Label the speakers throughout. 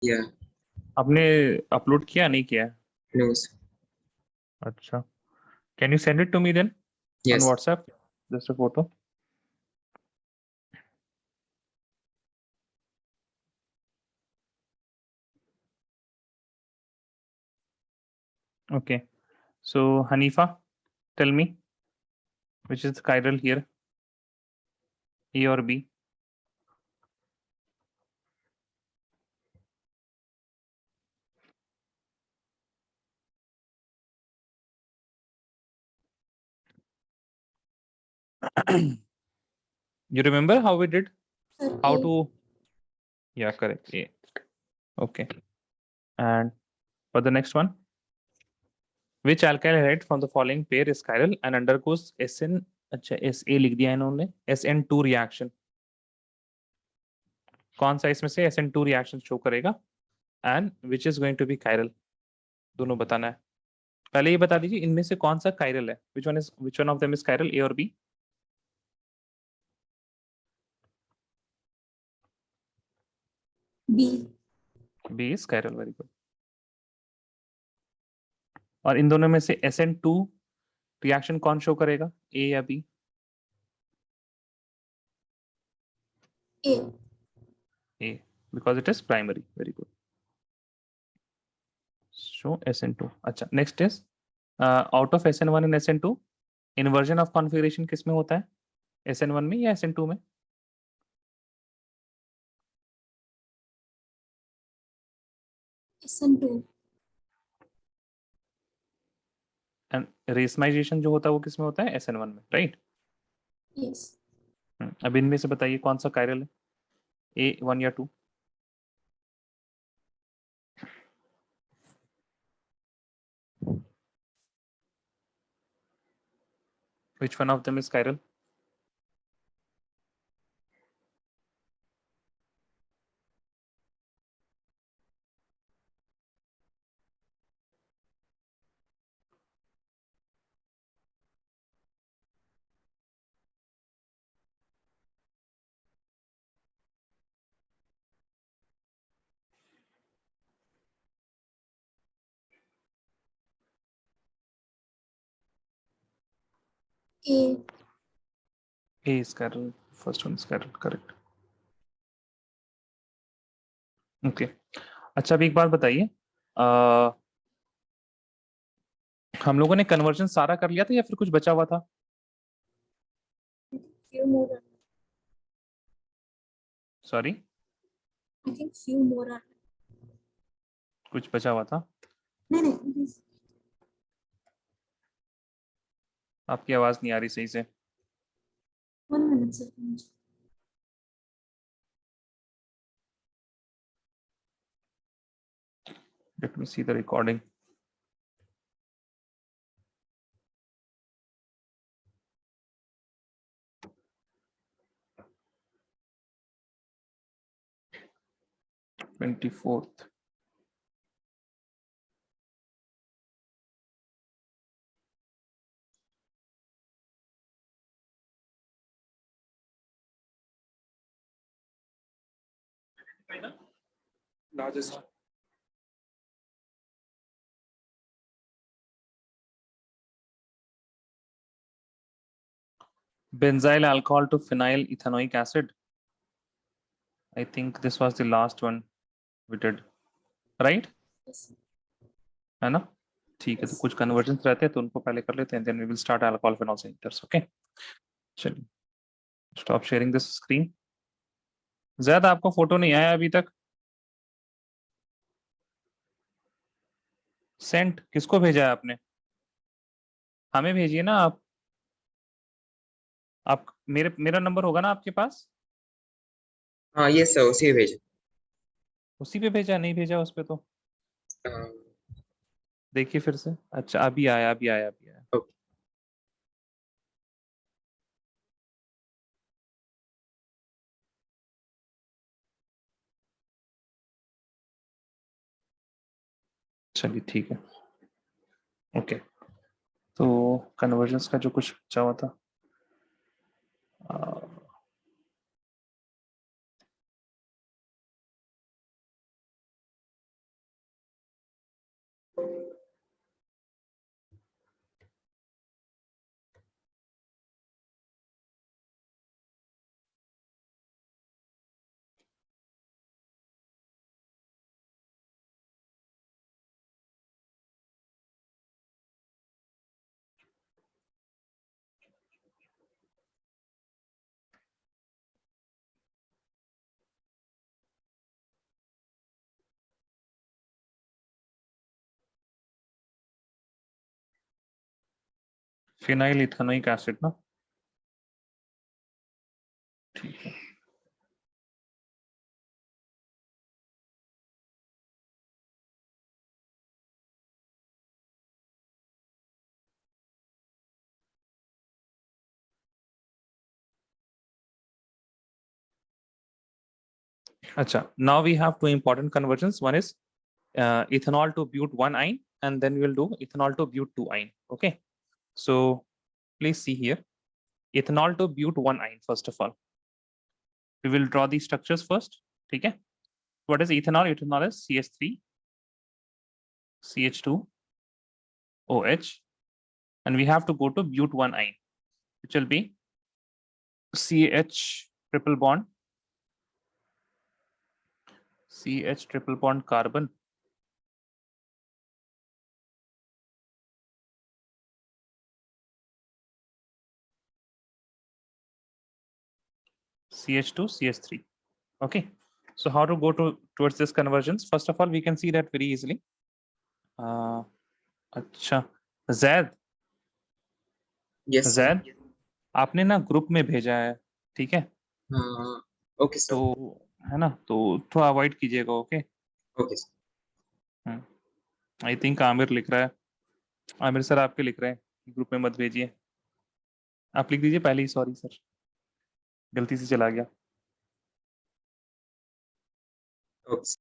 Speaker 1: या
Speaker 2: आपने अपलोड किया नहीं किया?
Speaker 1: नो
Speaker 2: अच्छा, can you send it to me then on
Speaker 1: yes
Speaker 2: WhatsApp, just a photo? Okay, so Hanifa, tell me which is chiral here, A or B? You remember how we did? How to? Yeah, correct. A. Okay. And for the next one, which alkyl halide from the following pair is chiral and undergoes SN? अच्छा, SA लिख दिया इन्होंने, SN2 reaction. कौन सा इसमें से SN2 reaction show करेगा and which is going to be chiral? दोनों बताना है। पहले ये बता दीजिए इनमें से कौन सा chiral है? Which one of them is chiral, A or B?
Speaker 3: B.
Speaker 2: B is chiral, very good. और इन दोनों में से SN2 रिएक्शन कौन शो करेगा, A या B?
Speaker 3: A.
Speaker 2: A, because it is primary. Very good. So SN2. अच्छा, next is out of SN1 and SN2, inversion of configuration किस में होता है? SN1 में या SN2 में?
Speaker 3: SN2.
Speaker 2: And racemization जो होता है वो किस में होता है? SN1 में, right?
Speaker 3: Yes.
Speaker 2: अब इनमें से बताइए कौन सा chiral है, A1 या 2? Which one of them is chiral?
Speaker 3: A.
Speaker 2: A is chiral. First one is chiral, correct. Okay. अच्छा, अब एक बात बताइए, हम लोगों ने कन्वर्जन सारा कर लिया था या फिर कुछ बचा हुआ था?
Speaker 3: Few more.
Speaker 2: Sorry,
Speaker 3: I think few more are.
Speaker 2: कुछ बचा हुआ था?
Speaker 3: नहीं this.
Speaker 2: आपकी आवाज नहीं आ रही सही से।
Speaker 3: 1 minute sir.
Speaker 2: Let me see the recording. Twenty-fourth.
Speaker 1: largest
Speaker 2: Benzyl alcohol to phenyl ethanoic acid. I think this was the last one we did, right?
Speaker 3: Yes.
Speaker 2: है ना? ठीक है, तो कुछ कन्वर्जन्स रहते हैं तो उनको पहले कर लेते हैं, then we will start alcohol phenol centers. Okay, चलिए, stop sharing this screen. ज्यादा आपको फोटो नहीं आया अभी तक? सेंट किसको भेजा है आपने? हमें भेजिए ना आप मेरा नंबर होगा ना आपके पास?
Speaker 1: हाँ ये सर उसी भेज
Speaker 2: उसी पे भेजा, नहीं भेजा उस पे तो देखिए फिर से। अच्छा, अभी आया, अभी आया, अभी आया।
Speaker 1: ओके
Speaker 2: चलिए ठीक है, ओके। तो कन्वर्जन्स का जो कुछ बचा हुआ था, फिनाइल इथेनोइक एसिड ना, ठीक है। Acha, now we have two important conversions. One is ethanol to but 1-ine, and then we will do ethanol to but 2-ine. Okay, so please see here, ethanol to but 1-ine. First of all, we will draw these structures first. Okay, what is ethanol? Ethanol is CH3, CH2, OH, and we have to go to but 1-ine, which will be CH triple bond, CH triple bond carbon, CH2, CH3. Okay, so how to go towards this conversions? First of all, we can see that very easily. अच्छा, Zaid,
Speaker 1: Yes, sir.
Speaker 2: Zaid आपने ना group में भेजा है, ठीक है,
Speaker 1: Okay, sir.
Speaker 2: तो है ना, तो थोड़ा अवॉइड कीजिएगा। Okay,
Speaker 1: Okay, sir.
Speaker 2: I think Aamir लिख रहा है, आमिर सर आपके लिख रहे हैं, ग्रुप में मत भेजिए, आप लिख दीजिए पहले ही, सॉरी सर, गलती से चला गया।
Speaker 1: Okay, sir.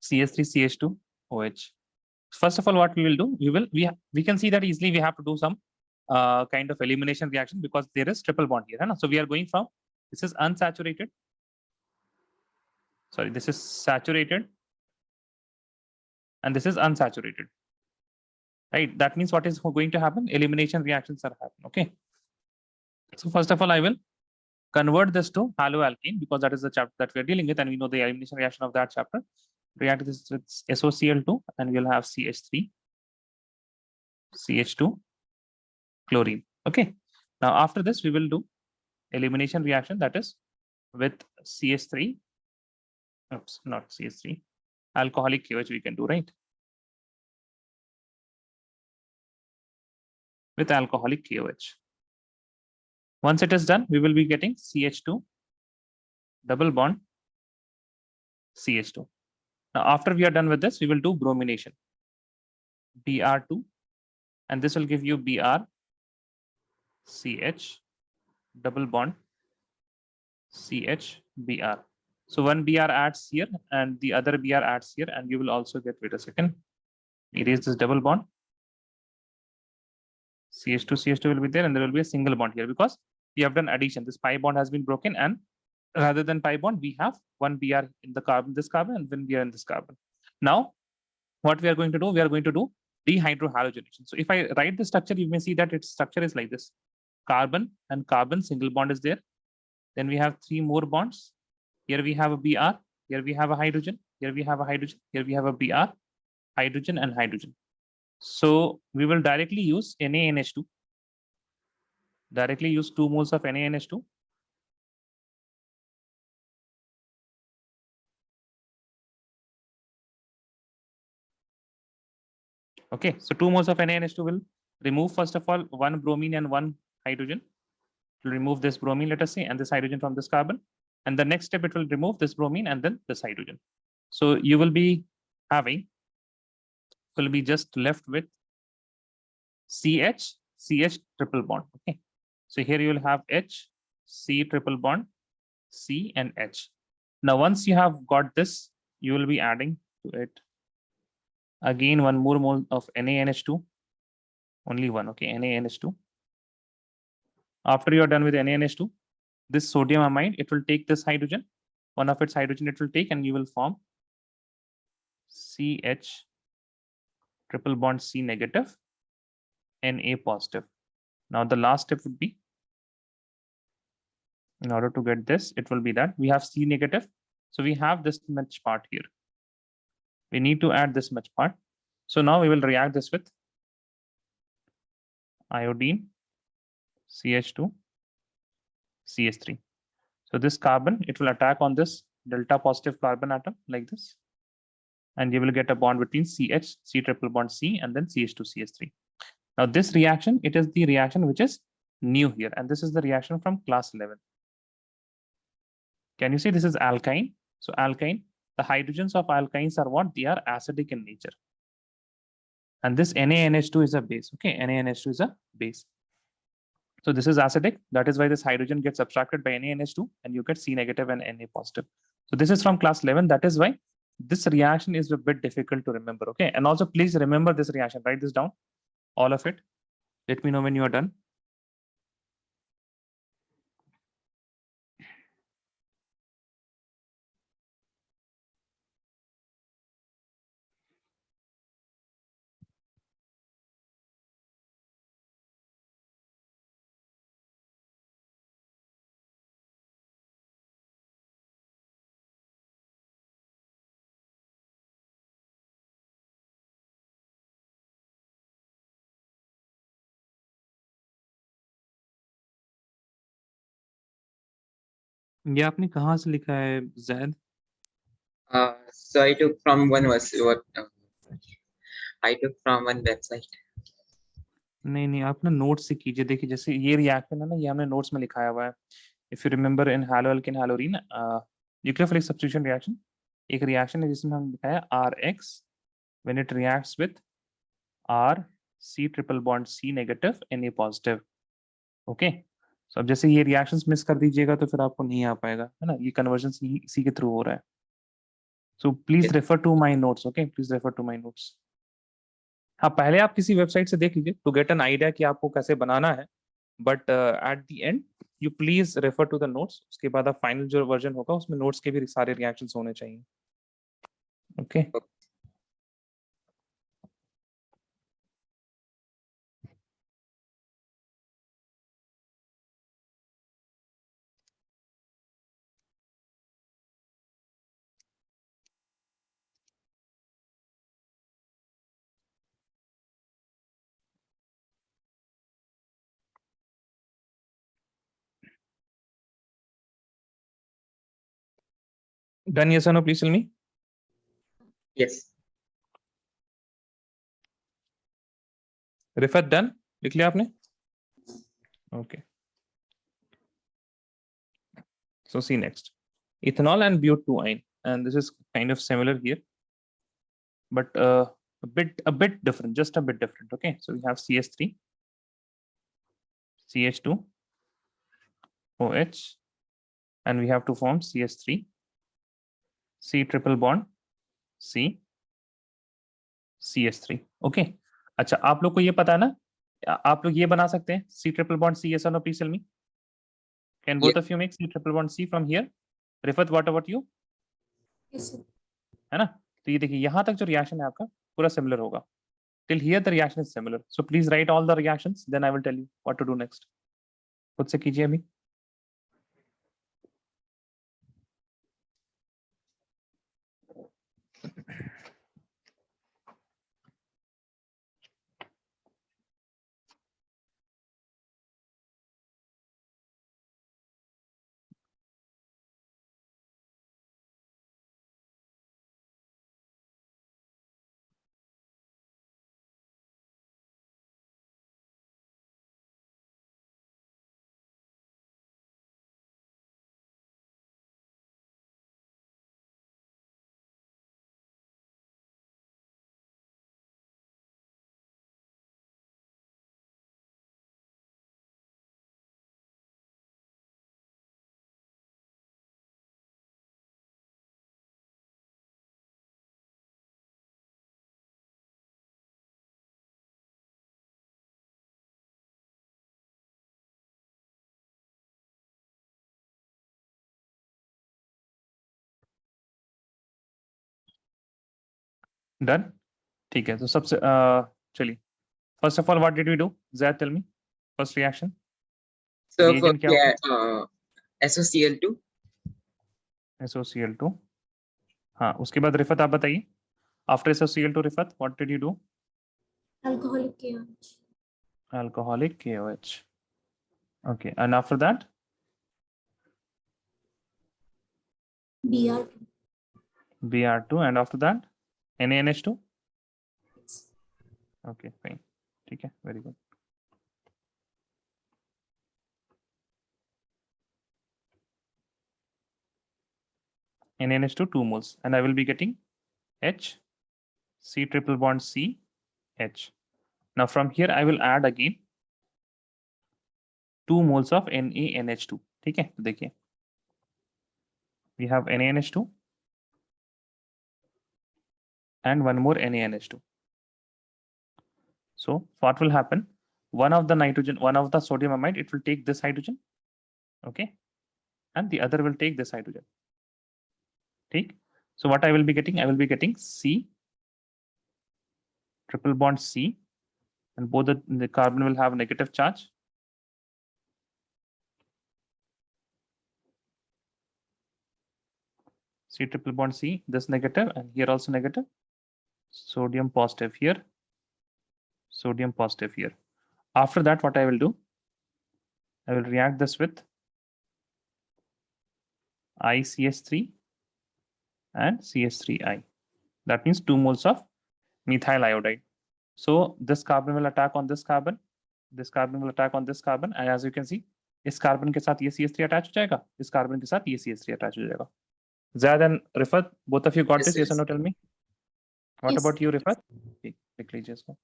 Speaker 2: CH3, CH2, OH. First of all, what we will do, we can see that easily we have to do some kind of elimination reaction because there is triple bond here, है ना? So we are going from, this is unsaturated, sorry, this is saturated, and this is unsaturated, right? That means what is going to happen? Elimination reactions are happening. Okay, so first of all, I will convert this to haloalkane because that is the chapter that we are dealing with, and we know the elimination reaction of that chapter. React this with SOCl2, and we'll have CH3, CH2, chlorine. Okay, now after this we will do elimination reaction, that is with CH3, oops, not CH3, alcoholic KOH we can do, right? With alcoholic KOH. Once it is done, we will be getting CH2 double bond CH2. Now after we are done with this, we will do bromination, Br2, and this will give you Br CH double bond CH Br. So one Br adds here and the other Br adds here, and you will also get, wait a second, erase this double bond. CH2, CH2 will be there, and there will be a single bond here because we have done addition. This pi bond has been broken, and rather than pi bond, we have one Br in the carbon, this carbon, and one Br in this carbon. Now, what we are going to do, we are going to do dehydrohalogenation. So if I write the structure, you may see that its structure is like this. Carbon and carbon, single bond is there. Then we have three more bonds. Here we have a Br, here we have a hydrogen, here we have a hydrogen, here we have a Br, hydrogen and hydrogen. So we will directly use NaNH2. Directly use 2 moles of NaNH2. Okay, so 2 moles of NaNH2 will remove, first of all, one bromine and one hydrogen. It will remove this bromine, let us say, and this hydrogen from this carbon. And the next step, it will remove this bromine and then this hydrogen. So you will be having, will be just left with CH, CH triple bond. Okay, so here you will have H, C triple bond, C and H. Now, once you have got this, you will be adding to it again one more mole of NaNH2, only one, okay, NaNH2. After you are done with NaNH2, this sodium amide, it will take this hydrogen, one of its hydrogen it will take, and you will form CH triple bond C negative, Na positive. Now the last step would be, in order to get this, it will be that we have C negative. So we have this much part here. We need to add this much part. So now we will react this with iodine, CH2, CH3. So this carbon, it will attack on this delta positive carbon atom like this. and you will get a bond between CH, C triple bond C, and then CH2CH3. Now this reaction, it is the reaction which is new here, and this is the reaction from class 11. Can you see this is alkyne? So alkyne, the hydrogens of alkynes are what? They are acidic in nature. And this NaNH2 is a base, okay? NaNH2 is a base. So this is acidic. That is why this hydrogen gets subtracted by NaNH2 and you get C negative and Na positive. So this is from class 11. That is why this reaction is a bit difficult to remember, okay? And also please remember this reaction, write this down, all of it. Let me know when you are done. ये आपने कहाँ से लिखा है Zaid?
Speaker 1: So I took from one I took from one website.
Speaker 2: नहीं आप ना notes से कीजिए. देखिए जैसे ये रिएक्शन है ना, ये हमने नोट्स में लिखाया हुआ है. If you remember in haloalkane haloarene nucleophilic substitution reaction, एक रिएक्शन है जिसमें हम लिखाया RX when it reacts with R C triple bond C negative Na positive. Okay, so अब जैसे ये रिएक्शंस मिस कर दीजिएगा तो फिर आपको नहीं आ पाएगा, है ना. ये कन्वर्जन इसी के थ्रू हो रहा है. So please refer to my notes, okay, please refer to my notes. हाँ, पहले आप किसी वेबसाइट से देख लीजिए टू गेट एन आइडिया कि आपको कैसे बनाना है, but at the end you please refer to the notes. उसके बाद आप फाइनल जो वर्जन होगा उसमें नोट्स के भी सारे रिएक्शंस होने चाहिए. Okay done? यस और no, please tell me.
Speaker 1: Yes.
Speaker 2: Rifat done? लिख लिया आपने? Okay, so see next, ethanol and but2ine, and this is kind of similar here, but a bit different, just a bit different. Okay, so we have CH3, CH2, OH, and we have to form CH3, C triple bond C, CH3. Okay, अच्छा, आप लोग को ये पता है ना, आप लोग ये बना सकते हैं C triple bond C? Yes or no, please tell me. Can both of you make C triple bond C from here? Rifat, what about you?
Speaker 3: Yes, sir.
Speaker 2: है ना. तो ये देखिए यहाँ तक जो रिएक्शन है आपका पूरा सिमिलर होगा. Till here the reaction is similar. So please write all the reactions, then I will tell you what to do next. खुद से कीजिए अभी. डन? ठीक है, तो सबसे चलिए, first of all what did we do? Zaid tell me first reaction.
Speaker 1: So
Speaker 2: reagent क्या होगा?
Speaker 1: SOCl2.
Speaker 2: SOCl2. हाँ, उसके बाद रिफत आप बताइए. After SOCl2 Rifat, what did you do?
Speaker 3: Alcoholic KOH.
Speaker 2: Alcoholic KOH. Okay, and after that?
Speaker 3: Br2.
Speaker 2: Br2, and after that? NaNH2?
Speaker 3: Yes.
Speaker 2: Okay, fine. Okay, very good. NaNH2 2 moles, and I will be getting H, C triple bond C, H. Now from here I will add again 2 moles of NaNH2. ठीक है, तो देखिए we have NaNH2 and one more NaNH2. So what will happen? One of the nitrogen, one of the sodium amide, it will take this hydrogen, okay, and the other will take this hydrogen. ठीक? So what I will be getting? I will be getting C triple bond C, and both the carbon will have negative charge. C triple bond C, this negative, and here also negative. Sodium positive here, sodium positive here. After that, what I will do? I will react this with ICH3 and CH3I. That means 2 moles of methyl iodide. So this carbon will attack on this carbon will attack on this carbon, and as you can see, इस carbon के साथ ये CH3 attach हो जाएगा, इस carbon के साथ ये CH3 attach हो जाएगा. Zad and Rifat, both of you got
Speaker 1: Yes,
Speaker 2: this? Yes or
Speaker 1: yes.
Speaker 2: no? Tell me. What
Speaker 3: Yes.
Speaker 2: about you, Rifat? ठीक, लिख लीजिए इसको.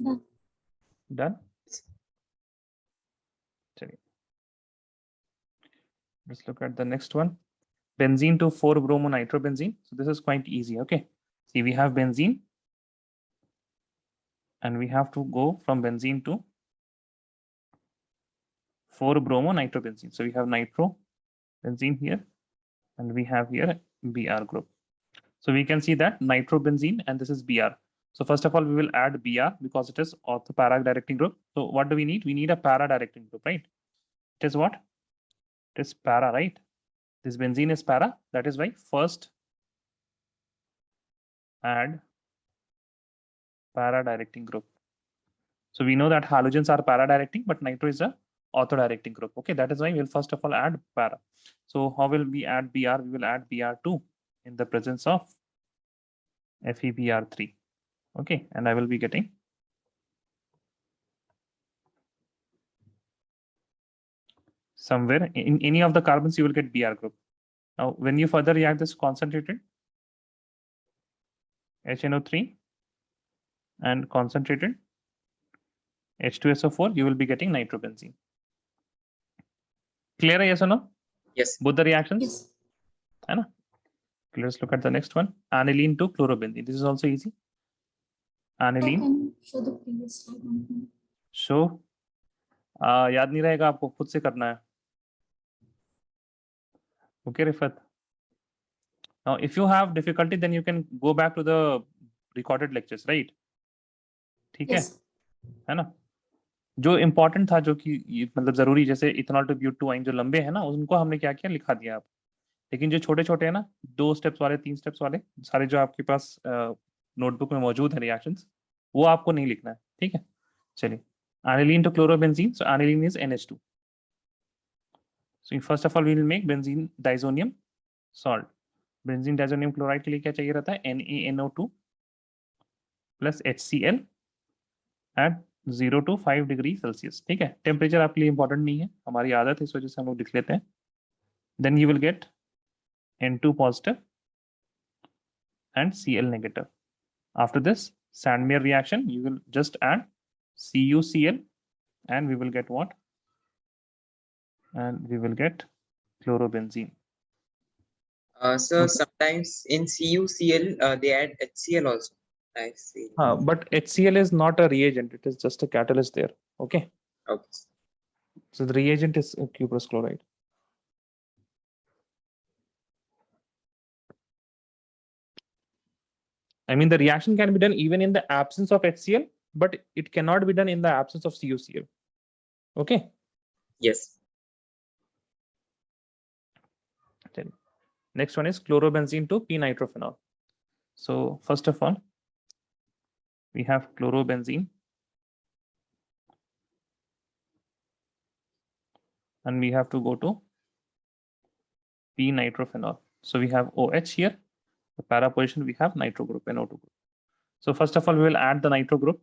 Speaker 3: Done.
Speaker 2: Done? चलिए. Let's look at the next one. Benzene to 4-bromo-nitrobenzene. So this is quite easy. Okay. See, we have benzene, and we have to go from benzene to 4-bromo-nitrobenzene. So we have nitro benzene here, and we have here Br group. So we can see that nitrobenzene, and this is Br. So first of all, we will add Br because it is ortho para directing group. So what do we need? We need a para directing group, right? It is what? It is para, right? This benzene is para. That is why first add para directing group. So we know that halogens are para directing, but nitro is a ortho directing group. Okay, that is why we'll first of all add para. So how will we add Br? We will add Br2 in the presence of FeBr3. Okay, and I will be getting somewhere in any of the carbons you will get Br group. Now when you further react this concentrated HNO3 and concentrated H2SO4, you will be getting nitrobenzene. Clear, yes or no?
Speaker 1: Yes.
Speaker 2: Both the reactions?
Speaker 3: Yes.
Speaker 2: Anna? Let's look at the next one. Aniline to chlorobenzene. This is also easy.
Speaker 3: I
Speaker 2: Aniline.
Speaker 3: can show the previous slide on here.
Speaker 2: Show. याद नहीं रहेगा आपको, खुद से करना है. Okay, Rifat. Now, if you have difficulty, then you can go back to the recorded lectures, right? ठीक है?
Speaker 3: Yes.
Speaker 2: है ना? जो important था, जो कि मतलब जरूरी, जैसे इथेनॉल टू ब्यूट-2-आइन जो लंबे हैं ना, उनको हमने क्या किया, लिखा दिया आप. लेकिन जो छोटे छोटे हैं ना, 2 स्टेप्स वाले, 3 स्टेप्स वाले, सारे जो आपके पास नोटबुक में मौजूद है रिएक्शंस, वो आपको नहीं लिखना है. ठीक है, चलिए. Aniline to chlorobenzene. So aniline is NH2. So first of all we will make benzene diazonium salt. Benzene diazonium chloride के लिए क्या चाहिए रहता है? NaNO2 plus HCl at 0 to 5 degree Celsius. ठीक है, टेम्परेचर आपके लिए इंपॉर्टेंट नहीं है, हमारी आदत है, इस वजह से हम लोग लिख लेते हैं. Then you will get N2 positive and Cl negative. After this Sandmeyer reaction, you will just add CuCl, and we will get what? And we will get chlorobenzene.
Speaker 1: So
Speaker 2: Okay.
Speaker 1: sometimes in CuCl they add HCl also. I see.
Speaker 2: But HCl is not a reagent; it is just a catalyst there. Okay.
Speaker 1: Okay.
Speaker 2: So the reagent is cuprous chloride. I mean, the reaction can be done even in the absence of HCl, but it cannot be done in the absence of CuCl. Okay.
Speaker 1: Yes.
Speaker 2: Next one is chlorobenzene to p-nitrophenol. So first of all, we have chlorobenzene, and we have to go to p-nitrophenol. So we have OH here, the para position we have nitro group, NO2 group. So first of all, we will add the nitro group.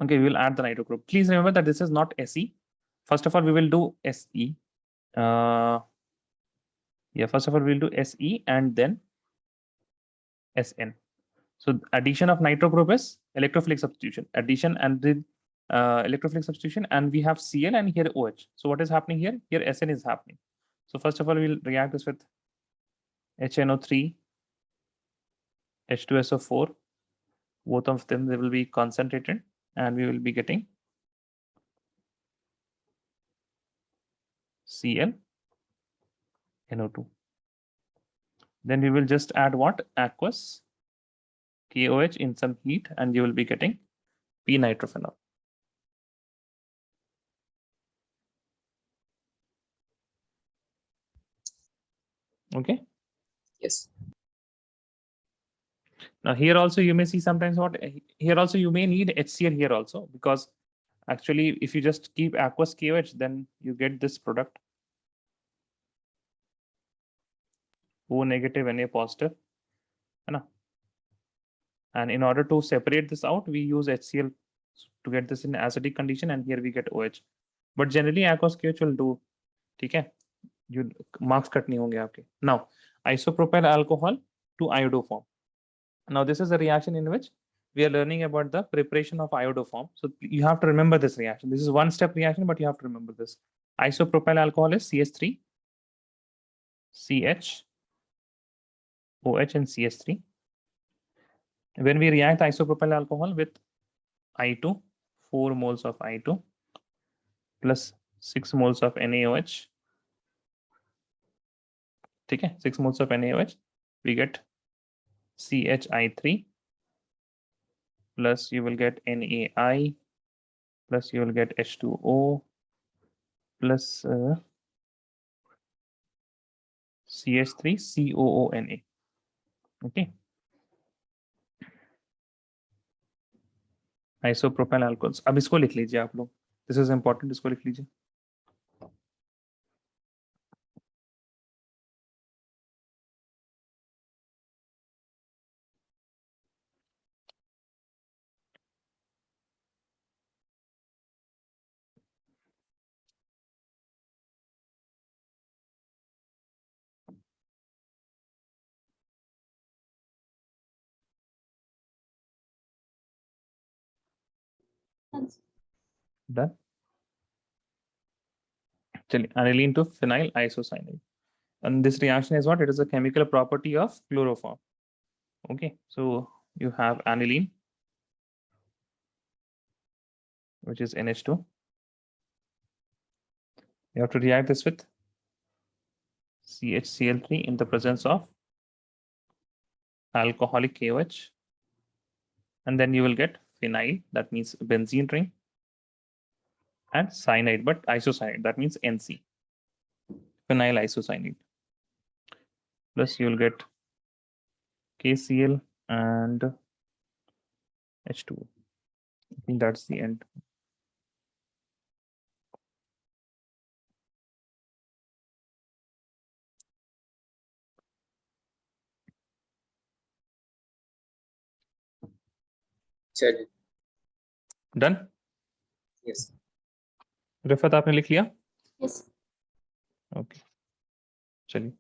Speaker 2: Okay, we will add the nitro group. Please remember that this is not Se. First of all, we will do Se. First of all, we'll do Se and then Sn. So addition of nitro group is electrophilic substitution. Addition and the electrophilic substitution, and we have Cl and here OH. So what is happening here? Here Sn is happening. So first of all, we'll react this with HNO3, H2SO4. Both of them, they will be concentrated, and we will be getting Cl, NO2. Then we will just add what? Aqueous KOH in some heat, and you will be getting p-nitrophenol. Okay.
Speaker 1: Yes.
Speaker 2: Now here also you may see sometimes what here also you may need HCl here also, because actually if you just keep aqueous KOH, then you get this product O negative Na positive, and in order to separate this out, we use HCl to get this in acidic condition, and here we get OH. But generally aqueous KOH will do. ठीक है, you marks cut नहीं होंगे आपके. Now isopropyl alcohol to iodoform. Now this is a reaction in which we are learning about the preparation of iodoform. So you have to remember this reaction. This is one step reaction, but you have to remember this. Isopropyl alcohol is CH3, CH, OH and CH3. When we react isopropyl alcohol with I2, 4 moles of I2 plus 6 moles of NaOH. Okay, 6 moles of NaOH, we get CHI3 plus you will get NaI plus you will get H2O plus CH3COONA. Okay. Isopropyl alcohols. अब इसको लिख लीजिए आप लोग. This is important. इसको लिख लीजिए. Done. Aniline to phenyl isocyanide. And this reaction is what? It is a chemical property of chloroform. Okay, so you have aniline, which is NH2. You have to react this with CHCl3 in the presence of alcoholic KOH. And then you will get phenyl, that means benzene ring, and cyanide, but isocyanide, that means NC, phenyl isocyanide. Plus you will get KCl and H2O. I think that's the end.
Speaker 1: चलिए.
Speaker 2: Done?
Speaker 1: Yes.
Speaker 2: Rifat आपने लिख लिया?
Speaker 3: Yes.
Speaker 2: Okay. चलिए.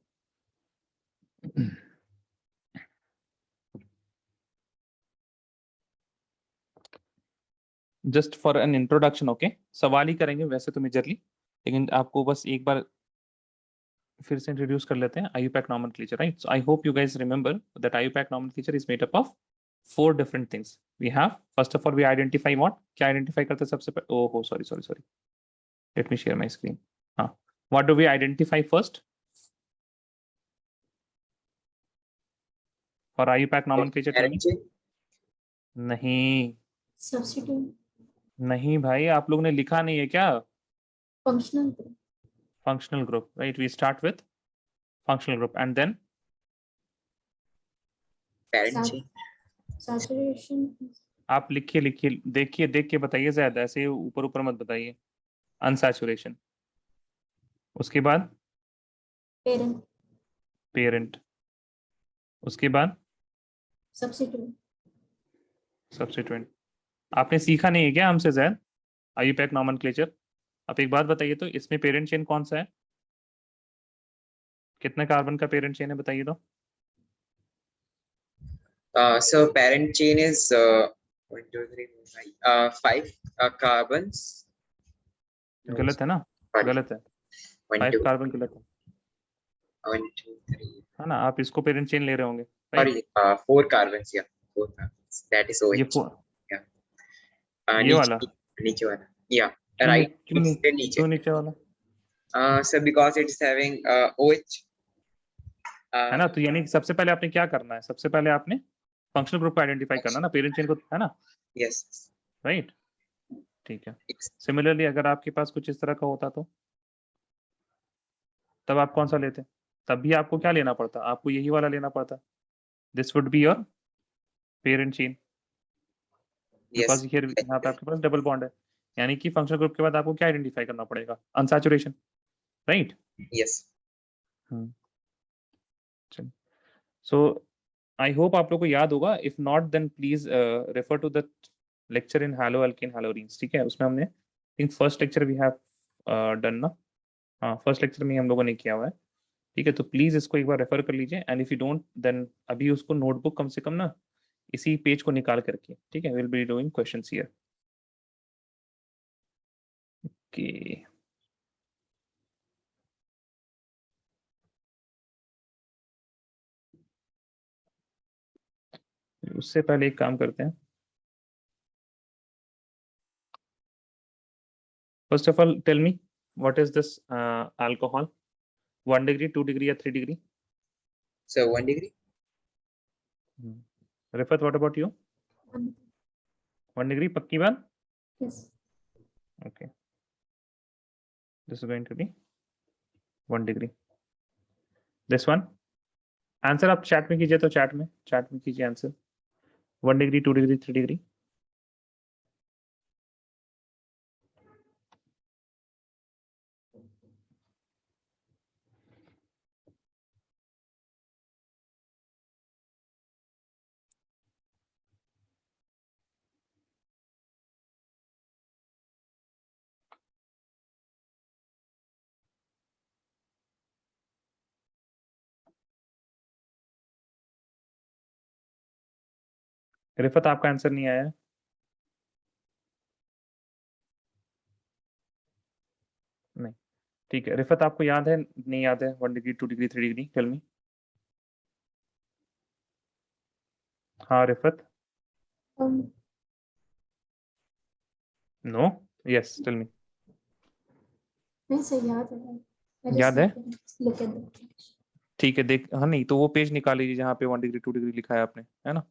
Speaker 2: Just for an introduction. Okay, सवाल ही करेंगे वैसे तो majorly, लेकिन आपको बस एक बार फिर से इंट्रोड्यूस कर लेते हैं. IUPAC nomenclature, right? So I hope you guys remember that IUPAC nomenclature is made up of 4 different things. We have, first of all, we identify what? क्या identify करते हैं सबसे पहले? Oh, sorry. Let me share my screen. हाँ, what do we identify first? For IUPAC nomenclature, tell me. नहीं.
Speaker 3: Substitute.
Speaker 2: नहीं भाई, आप लोग ने लिखा नहीं है क्या?
Speaker 3: Functional group.
Speaker 2: Functional group, right? We start with functional group, and then
Speaker 1: parent
Speaker 3: Sat-
Speaker 1: chain.
Speaker 3: Saturation.
Speaker 2: आप लिखिए लिखिए, देखिए देख के बताइए, ज्यादा ऐसे ऊपर ऊपर मत बताइए। अनसैचुरेशन, उसके बाद
Speaker 3: Parent.
Speaker 2: पेरेंट, उसके बाद
Speaker 3: Substituent.
Speaker 2: सब्स्टिट्यूएंट। आपने सीखा नहीं है क्या हमसे जैद आईयूपैक नॉमेनक्लेचर? आप एक बात बताइए तो, इसमें पेरेंट चेन कौन सा है? कितने कार्बन का पेरेंट चेन है बताइए तो?
Speaker 1: So parent chain is 1, 2, 3, 4, 5 carbons. No,
Speaker 2: गलत है ना?
Speaker 1: sorry.
Speaker 2: गलत है,
Speaker 1: 1,
Speaker 2: 5
Speaker 1: 2,
Speaker 2: कार्बन गलत है
Speaker 1: 1, 2, 3.
Speaker 2: है ना? आप इसको पेरेंट चेन ले रहे होंगे, right?
Speaker 1: Sorry, 4 carbons. Yeah, 4 carbons. That is
Speaker 2: ये
Speaker 1: OH. Yeah.
Speaker 2: ये वाला
Speaker 1: नीचे वाला. Yeah.
Speaker 2: क्यों
Speaker 1: Right.
Speaker 2: क्यों
Speaker 1: It's the नीचे.
Speaker 2: क्यों नीचे वाला
Speaker 1: So because it's having OH.
Speaker 2: है ना? तो यानी कि सबसे पहले आपने क्या करना है? सबसे पहले आपने फंक्शनल ग्रुप को आइडेंटिफाई करना ना, पेरेंट चेन को, है ना?
Speaker 1: Yes.
Speaker 2: राइट, ठीक है।
Speaker 1: It's,
Speaker 2: सिमिलरली अगर आपके पास कुछ इस तरह का होता तो तब आप कौन सा लेते? तब भी आपको क्या लेना पड़ता? आपको यही वाला लेना पड़ता। This would be your parent chain, because
Speaker 1: yes.
Speaker 2: Here यहाँ पे आपके पास डबल बॉन्ड है। यानी कि फंक्शनल ग्रुप के बाद आपको क्या आइडेंटिफाई करना पड़ेगा? Unsaturation, right?
Speaker 1: Yes.
Speaker 2: So I hope आप लोग को याद होगा। If not then please refer to the lecture in haloalkane haloarenes, ठीक है? उसमें हमने think first lecture we have done ना, हाँ फर्स्ट लेक्चर में हम लोगों ने किया हुआ है, ठीक है? तो प्लीज इसको एक बार रेफर कर लीजिए, and if you don't then अभी उसको नोटबुक कम से कम ना इसी पेज को निकाल कर रखिए, ठीक है? Will be doing questions here. Okay, उससे पहले एक काम करते हैं। First of all tell me what is this alcohol? 1 degree, 2 degree या 3 degree?
Speaker 1: So 1 degree.
Speaker 2: Rifat what about you? 1 degree पक्की बात?
Speaker 3: Yes.
Speaker 2: Okay, this is going to be 1 degree. This one answer आप चैट में कीजिए, तो चैट में कीजिए answer. 1 degree, 2 डिग्री, 3 डिग्री? रिफत आपका आंसर नहीं आया है? नहीं, ठीक है। रिफत आपको याद है नहीं याद है? 1 डिग्री, 2 डिग्री, 3 डिग्री, टेल मी। हाँ Rifat?
Speaker 3: Um,
Speaker 2: no, yes tell me.
Speaker 3: नहीं सर याद है। I just
Speaker 2: याद है?
Speaker 3: have to look at the page.
Speaker 2: ठीक है, देख, हाँ नहीं तो वो पेज निकाल लीजिए जहाँ पे 1 डिग्री 2 डिग्री लिखा है आपने, है ना?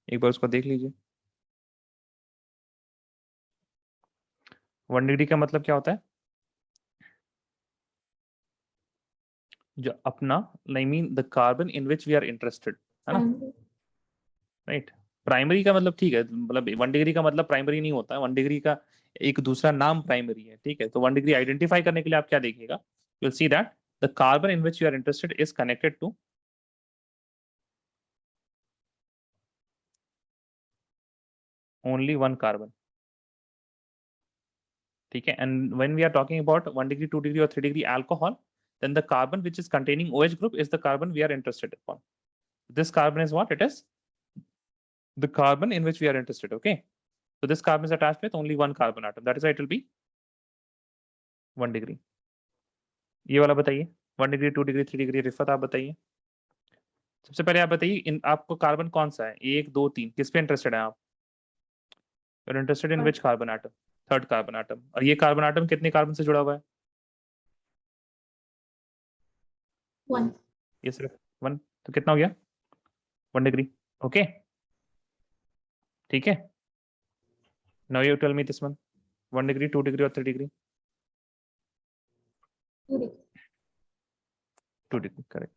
Speaker 2: एक बार उसको देख लीजिए। 1 डिग्री का मतलब क्या होता है? जो अपना, I mean the carbon in which we are interested, है ना?
Speaker 3: Primary.
Speaker 2: राइट। प्राइमरी का मतलब ठीक है, मतलब 1 डिग्री का मतलब प्राइमरी नहीं होता है। 1 डिग्री का एक दूसरा नाम प्राइमरी है, ठीक है? तो 1 डिग्री आइडेंटिफाई करने के लिए आप क्या देखिएगा? You will see that the carbon in which you are interested is connected to only 1 carbon, ठीक है? And when we are talking about 1 degree 2 degree और 3 degree alcohol, then the carbon which is containing OH group is the carbon we are interested upon. This carbon is what? It is the carbon in which we are interested, okay? So this carbon is attached with only 1 carbon atom, that is why it will be 1 degree. ये वाला बताइए, 1 degree 2 डिग्री 3 degree. Rifat आप बताइए, सबसे पहले आप बताइए इन आपको कार्बन कौन सा है? 1 2 3, किस पे इंटरेस्टेड है आप? You are interested in which carbon atom? Third carbon atom. और ये कार्बन आटम कितने कार्बन से जुड़ा हुआ है?
Speaker 3: 1.
Speaker 2: ये सिर्फ 1, तो कितना हो गया? 1 डिग्री, ओके? ठीक है, now you tell me this one, 1 degree 2 degree और 3 degree?
Speaker 3: 2 degree.
Speaker 2: 2 degree, correct.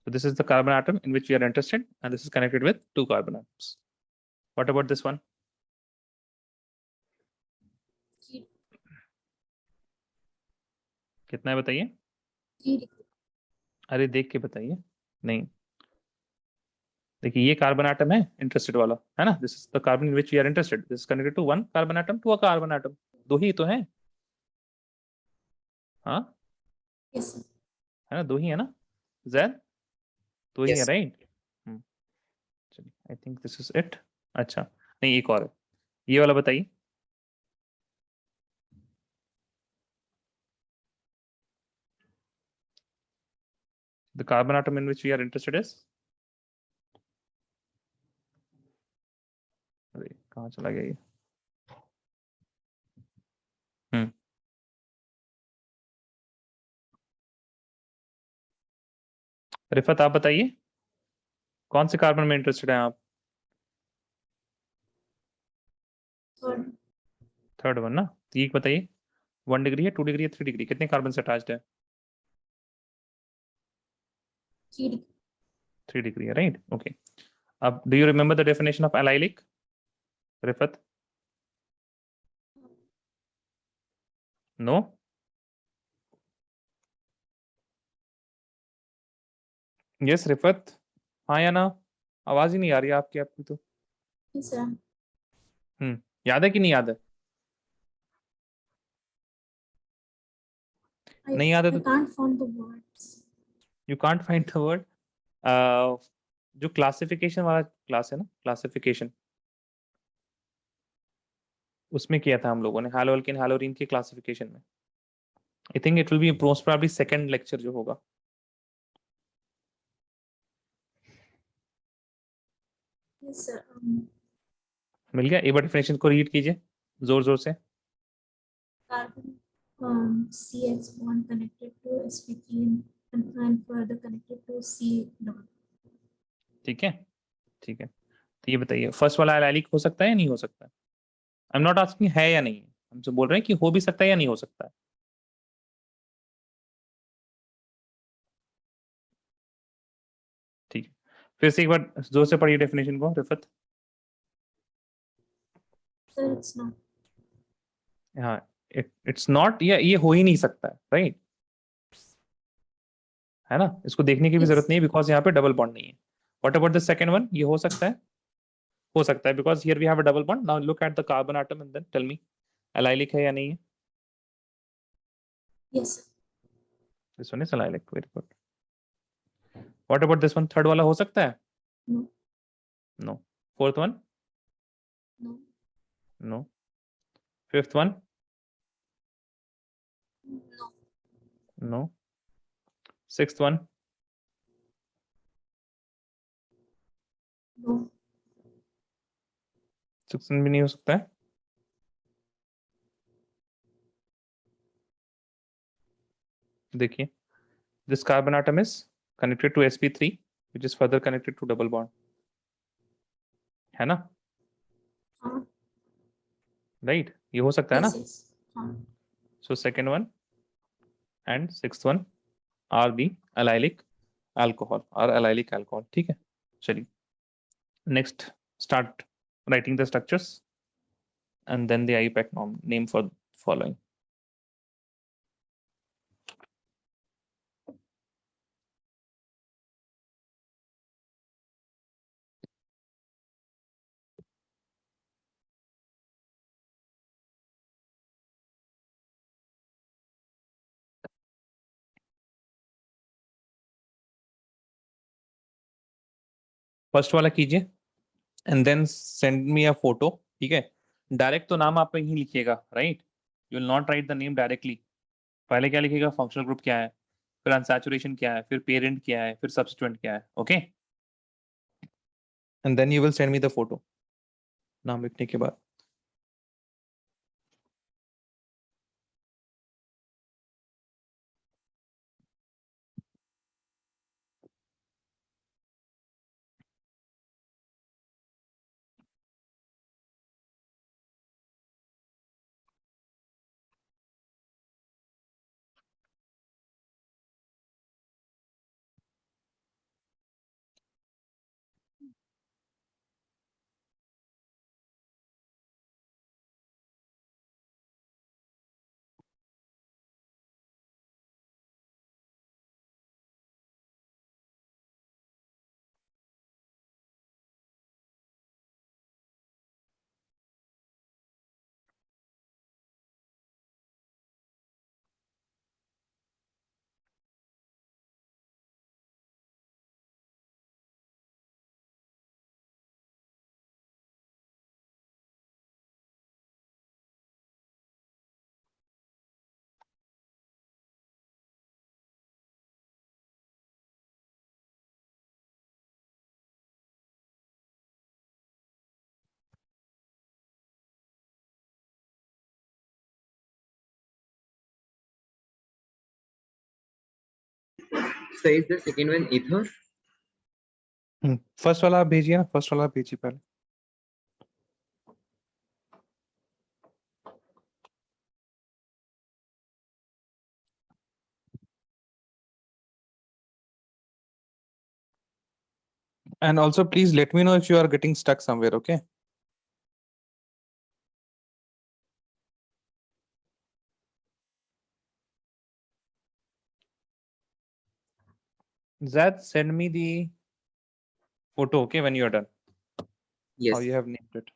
Speaker 2: So this is the carbon atom in which we are interested, and this is connected with 2 carbon atoms. What about this one? कितना है बताइए?
Speaker 3: 3 degree.
Speaker 2: अरे देख के बताइए. नहीं, देखिए ये कार्बन एटम है इंटरेस्टेड वाला, है ना? This is the carbon in which we are interested. This is connected to one carbon atom to a carbon atom. दो ही तो है. हाँ,
Speaker 3: Yes, sir.
Speaker 2: है ना? दो ही है ना जैद? दो ही है,
Speaker 1: Yes.
Speaker 2: राइट? चलिए, I think this is it. अच्छा, नहीं एक और है. ये वाला बताइए. The carbon atom in which we are interested is. अरे कहाँ चला गया ये? हम्म रिफत आप बताइए, कौन से कार्बन में इंटरेस्टेड हैं आप?
Speaker 3: Third.
Speaker 2: थर्ड वन ना. तो ये बताइए, 1 डिग्री है, 2 डिग्री है, 3 डिग्री, कितने कार्बन से अटैच्ड है?
Speaker 3: 3 degree.
Speaker 2: 3 डिग्री है, राइट? ओके. अब do you remember the definition of allylic, Rifat? No? Yes Rifat, हाँ या ना? आवाज ही नहीं आ रही है आपकी आपकी तो.
Speaker 3: Yes, sir.
Speaker 2: याद है कि नहीं याद है? नहीं याद है
Speaker 3: I
Speaker 2: तो
Speaker 3: can't find the words.
Speaker 2: You can't find the word. जो क्लासिफिकेशन वाला क्लास है ना, क्लासिफिकेशन, उसमें किया था हम लोगों ने हैलो अल्किन हैलोरीन के क्लासिफिकेशन में. I think it will be most probably second lecture जो होगा.
Speaker 3: Yes, sir.
Speaker 2: मिल गया? एक बार डेफिनेशन को रीड कीजिए जोर जोर से.
Speaker 3: Carbon CH bond connected to sp3 and further connected to C double.
Speaker 2: ठीक है, ठीक है. तो ये बताइए, फर्स्ट वाला एलाइलिक हो सकता है या नहीं हो सकता? आई एम नॉट आस्किंग है या नहीं, हमसे बोल रहे हैं कि हो भी सकता है या नहीं हो सकता है. ठीक है, फिर से एक बार जोर से पढ़िए डेफिनेशन को रिफत.
Speaker 3: Sir, it's not.
Speaker 2: हाँ, इट्स नॉट, या ये हो ही नहीं सकता है, राइट? है ना? इसको देखने की भी
Speaker 3: Yes.
Speaker 2: जरूरत नहीं है बिकॉज यहाँ पे डबल बॉन्ड नहीं है. What about the second one? ये हो सकता है? हो सकता है because here we have a double bond. Now look at the carbon atom and then tell me allylic है या नहीं है.
Speaker 3: Yes, sir.
Speaker 2: This one is allylic, very good. What about this one, third वाला हो सकता है?
Speaker 3: No.
Speaker 2: No. Fourth one?
Speaker 3: No.
Speaker 2: No. Fifth one?
Speaker 3: No.
Speaker 2: No. Sixth one?
Speaker 3: No.
Speaker 2: Sixth one भी नहीं हो सकता है. देखिए, this carbon atom is connected to sp3 which is further connected to double bond, है ना?
Speaker 3: हाँ.
Speaker 2: राइट, ये हो सकता है
Speaker 3: Yes,
Speaker 2: ना?
Speaker 3: yes. हाँ.
Speaker 2: So second one and sixth one are the allylic alcohol or allylic alcohol. ठीक है, चलिए next start writing the structures and then the IUPAC name for following. First वाला कीजिए and then send me a photo. ठीक है, direct तो नाम आप ही लिखिएगा, right? You will not write the name directly. पहले क्या लिखिएगा? फंक्शनल ग्रुप क्या है, फिर अनसैचुरेशन क्या है, फिर पेरेंट क्या है, फिर सब्स्टिट्यूएंट क्या है. Okay, and then you will send me the photo नाम लिखने के बाद.
Speaker 1: So is the second one ether?
Speaker 2: First वाला आप भेजिए ना, फर्स्ट वाला आप भेजिए पहले. And also please let me know if you are getting stuck somewhere, okay? Zad, send me the photo, okay, when you are done.
Speaker 1: Yes.
Speaker 2: How you have named it.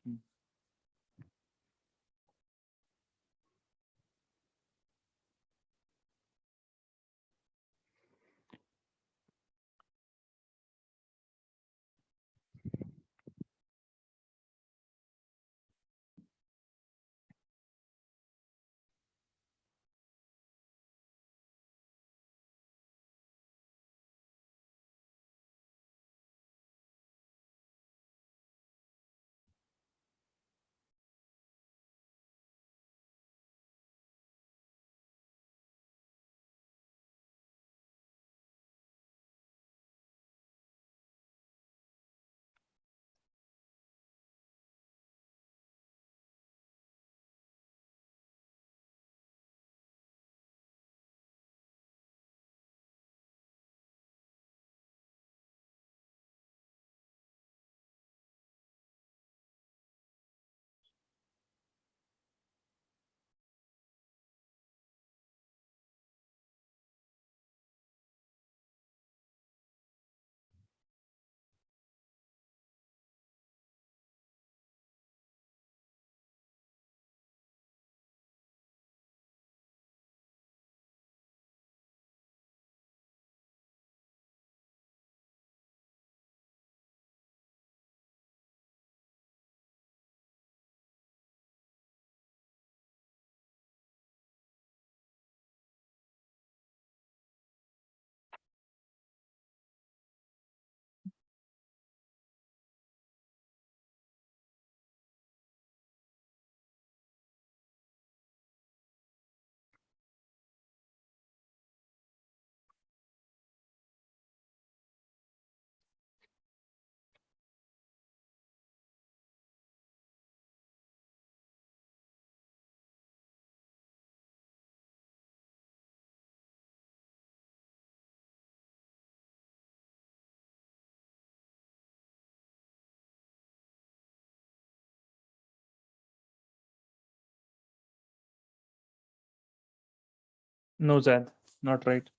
Speaker 2: No, Zad, not right.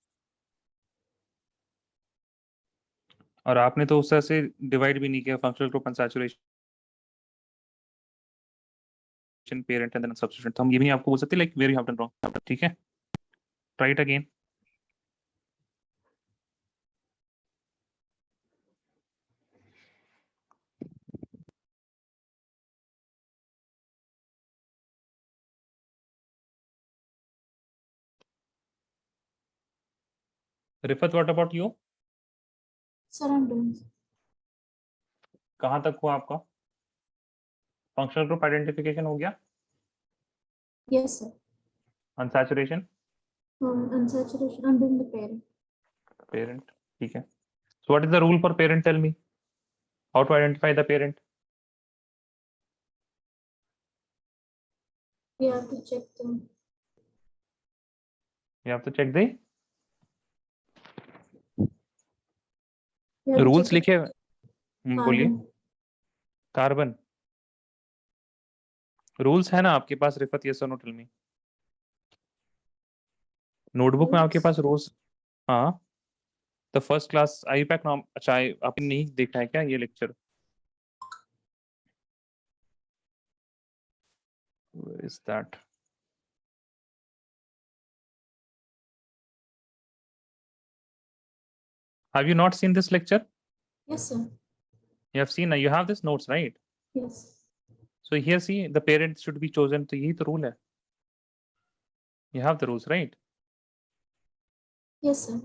Speaker 2: और आपने तो उस तरह से divide भी नहीं किया functional group and saturation parent and then substituent. तो हम ये भी आपको बोल सकते हैं like where you have done wrong. ठीक है, try it again. Rifat, what about you?
Speaker 3: Sir, I'm doing.
Speaker 2: कहाँ तक हुआ आपका फंक्शनल ग्रुप आइडेंटिफिकेशन? हो गया.
Speaker 3: Yes, sir.
Speaker 2: Unsaturation
Speaker 3: Unsaturation. I'm doing the parent.
Speaker 2: Parent. ठीक है. So what is the rule for parent? Tell me how to identify the parent.
Speaker 3: We have to check them.
Speaker 2: You have to check the
Speaker 3: We have to
Speaker 2: rules.
Speaker 3: check
Speaker 2: लिखे बोलिए.
Speaker 3: carbon.
Speaker 2: Carbon rules है ना आपके पास Rifat? Yes और no, tell मी. Notebook में आपके
Speaker 3: Rules.
Speaker 2: पास रोज. हाँ, the first class I pack नाम. अच्छा, आपने नहीं देखा है क्या ये lecture? Is that have you not seen this lecture?
Speaker 3: Yes, sir.
Speaker 2: You have seen, you have this notes, right?
Speaker 3: Yes.
Speaker 2: So here see the parents should be chosen. तो यही तो रूल है. You have the rules, right?
Speaker 3: Yes, sir.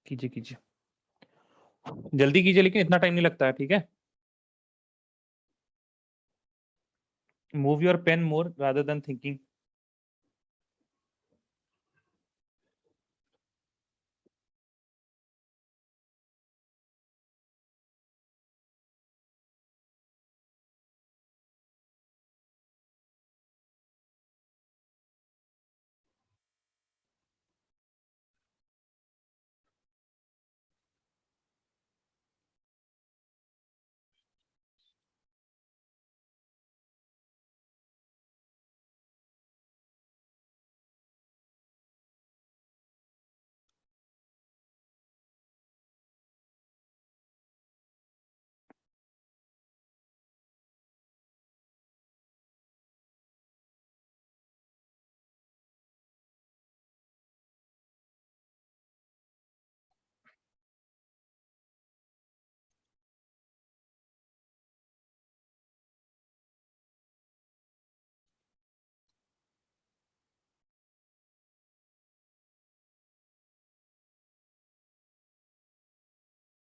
Speaker 2: कीजिए कीजिए, जल्दी कीजिए, लेकिन इतना टाइम नहीं लगता है. ठीक है. Move your pen more rather than thinking.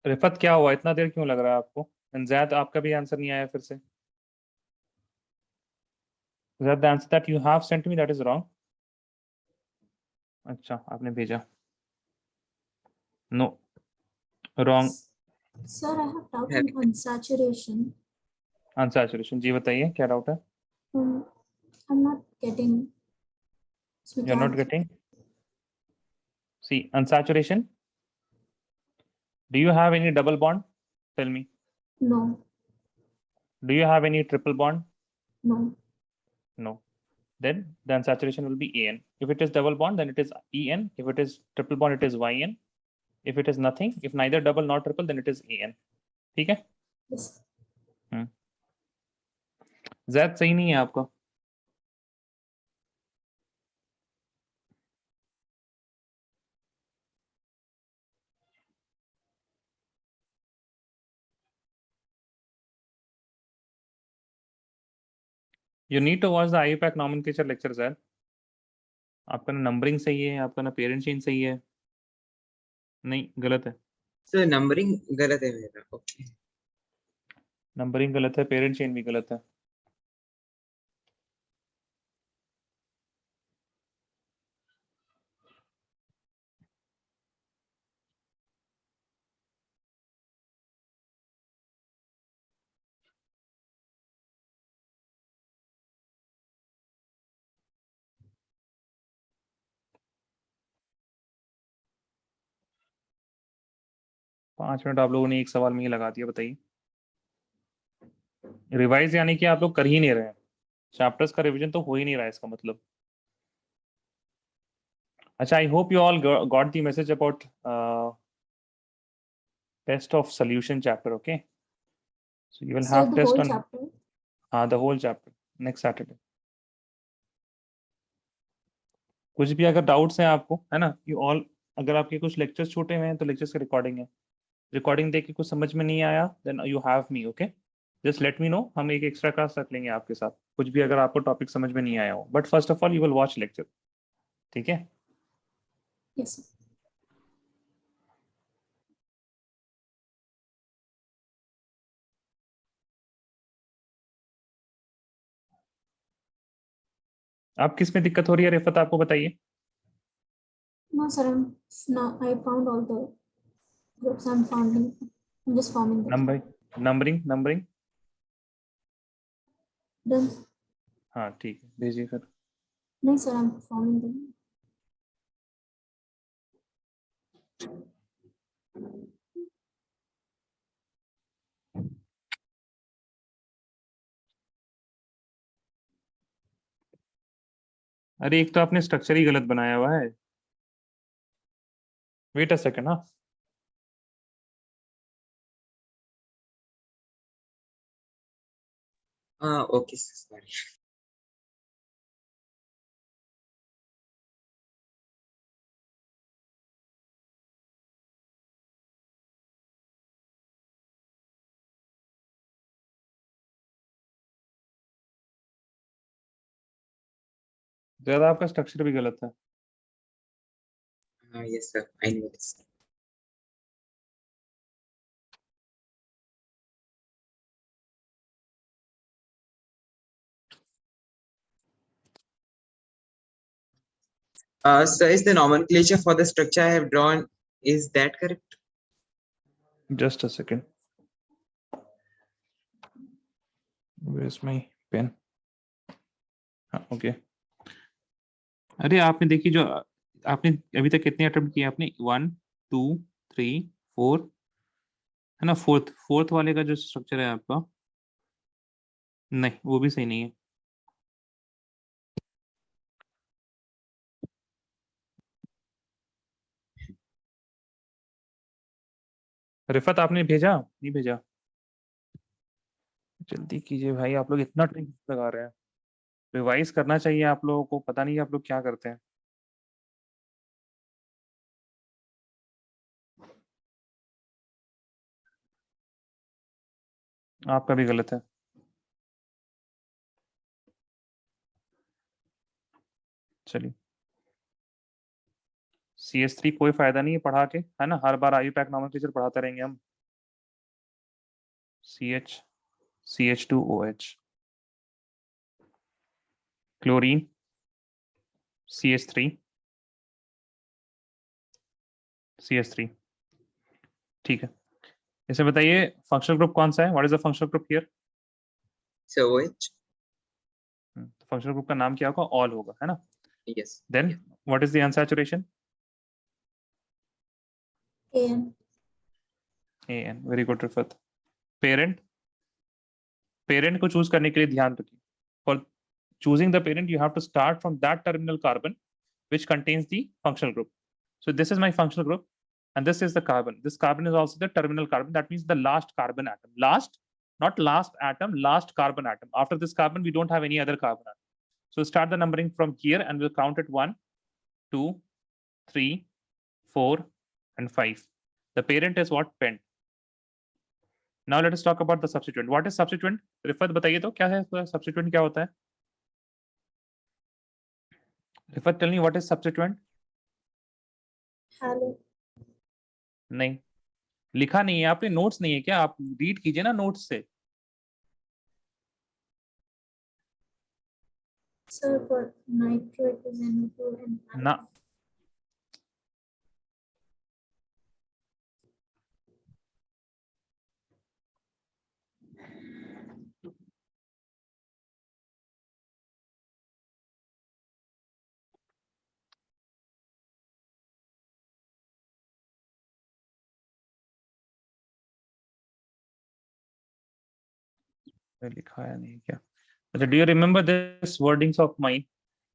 Speaker 2: Rifat क्या हुआ, इतना देर क्यों लग रहा है आपको? जैद आपका भी आंसर नहीं आया फिर से? That the answer that you have sent me that is wrong? अच्छा आपने भेजा, no wrong.
Speaker 3: Sir, I have doubt
Speaker 1: Have
Speaker 3: in unsaturation.
Speaker 2: अनसैचुरेशन, जी बताइए क्या डाउट है?
Speaker 3: I'm not getting. इसमें
Speaker 2: यू आर
Speaker 3: क्या
Speaker 2: नॉट
Speaker 3: लिखा?
Speaker 2: Getting, see unsaturation, do you have any double bond? Tell me,
Speaker 3: No,
Speaker 2: do you have any triple bond?
Speaker 3: no.
Speaker 2: No. Then the unsaturation will be AN. If it is double bond, then it is EN. If it is triple bond, it is YN. If it is nothing, if neither double nor triple, then it is AN. ठीक है?
Speaker 3: Yes.
Speaker 2: Z सही नहीं है आपका। You need to watch the IUPAC nomenclature lecture, Z. आपका ना numbering सही है, आपका ना पेरेंट चेन सही है। नहीं, गलत है।
Speaker 1: सर नंबरिंग गलत है मेरा। ओके
Speaker 2: नंबरिंग गलत है, पेरेंट चेन भी गलत है। पांच मिनट आप लोगों ने एक सवाल में ही लगा दिया, बताइए। रिवाइज यानी कि आप लोग कर ही नहीं रहे हैं, चैप्टर्स का रिवीजन तो हो ही नहीं रहा है इसका मतलब। अच्छा, I hope you all got the message about test of solution chapter, okay? So you will
Speaker 3: Sir,
Speaker 2: have
Speaker 3: the
Speaker 2: test
Speaker 3: whole
Speaker 2: on
Speaker 3: chapter.
Speaker 2: the whole chapter next Saturday. कुछ भी अगर डाउट्स हैं आपको, है ना, यू ऑल, अगर आपके कुछ लेक्चर्स छूटे हुए हैं तो लेक्चर्स की रिकॉर्डिंग है, रिकॉर्डिंग देख के कुछ समझ में नहीं आया then you have me, okay? Just let me know, हम एक एक्स्ट्रा क्लास रख लेंगे आपके साथ, कुछ भी अगर आपको टॉपिक समझ में नहीं आया हो, but first of all you will watch lecture, ठीक है?
Speaker 3: Yes, sir.
Speaker 2: आप किस में दिक्कत हो रही है रिफत, आपको बताइए।
Speaker 3: No, sir. I found all the groups. I'm just forming them.
Speaker 2: Numbering
Speaker 3: Done.
Speaker 2: हाँ ठीक है, भेजिए फिर।
Speaker 3: No, sir. I'm forming them.
Speaker 2: अरे एक तो आपने स्ट्रक्चर ही गलत बनाया हुआ है, वेट अ सेकेंड। हाँ,
Speaker 1: हाँ ओके सॉरी।
Speaker 2: ज्यादा आपका स्ट्रक्चर भी गलत है।
Speaker 1: हाँ yes sir I notice. Sir, is the nomenclature for the structure I have drawn, is that correct?
Speaker 2: Just a second, where is my pen? हाँ ओके। अरे आपने देखिए, जो आपने अभी तक कितने अटेम्प्ट किए आपने? 1 2 3 4, है ना? फोर्थ वाले का जो स्ट्रक्चर है आपका, नहीं वो भी सही नहीं है। रिफत आपने भेजा नहीं भेजा? जल्दी कीजिए भाई, आप लोग इतना टाइम लगा रहे हैं, रिवाइज करना चाहिए आप लोगों को, पता नहीं आप लोग क्या करते हैं। आपका भी गलत है। चलिए, CS3 कोई फायदा नहीं है पढ़ा के, है ना, हर बार आयु पैक नॉमेनक्लेचर पढ़ाते रहेंगे हम। CH CH2OH, chlorine CH3 CH3। ठीक है, इसे बताइए फंक्शनल ग्रुप कौन सा है? What is the functional group here?
Speaker 1: So OH.
Speaker 2: Functional group का नाम क्या होगा? ऑल होगा, है ना?
Speaker 1: Yes.
Speaker 2: Then what is the unsaturation?
Speaker 3: AN.
Speaker 2: AN। Very good Rifat. Parent, parent को चूज करने के लिए ध्यान रखिए, for choosing the parent you have to start from that terminal carbon which contains the functional group. So this is my functional group and this is the carbon. This carbon is also the terminal carbon, that means the last carbon atom. Last, not last atom, last carbon atom. After this carbon we don't have any other carbon atom. So start the numbering from here and we'll count it 1 2 3 4 and 5. The parent is what? Pent. Now let us talk about the substituent. What is substituent? Rifat बताइए तो क्या है substituent, क्या होता है? Rifat tell me what is substituent?
Speaker 3: Halo.
Speaker 2: नहीं, लिखा नहीं है आपने, नोट्स नहीं है क्या? आप रीड कीजिए ना नोट्स से।
Speaker 3: Sir, for nitro it is NO2 and
Speaker 2: ना, लिखा है नहीं क्या? अच्छा, do you remember this wordings of mine?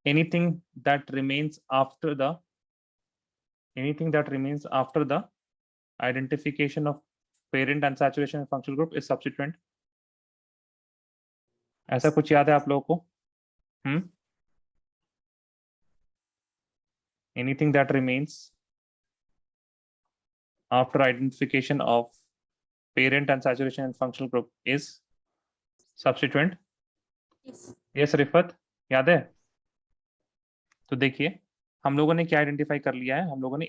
Speaker 2: Anything that remains after the, anything that remains after the identification of parent and saturation and functional group is substituent. ऐसा कुछ याद है आप लोगों को? Anything that remains after identification of parent and saturation and functional group is substituent.
Speaker 3: yes.
Speaker 2: Yes, Rifat याद है? तो देखिए हम लोगों ने क्या आइडेंटिफाई कर लिया है, हम लोगों ने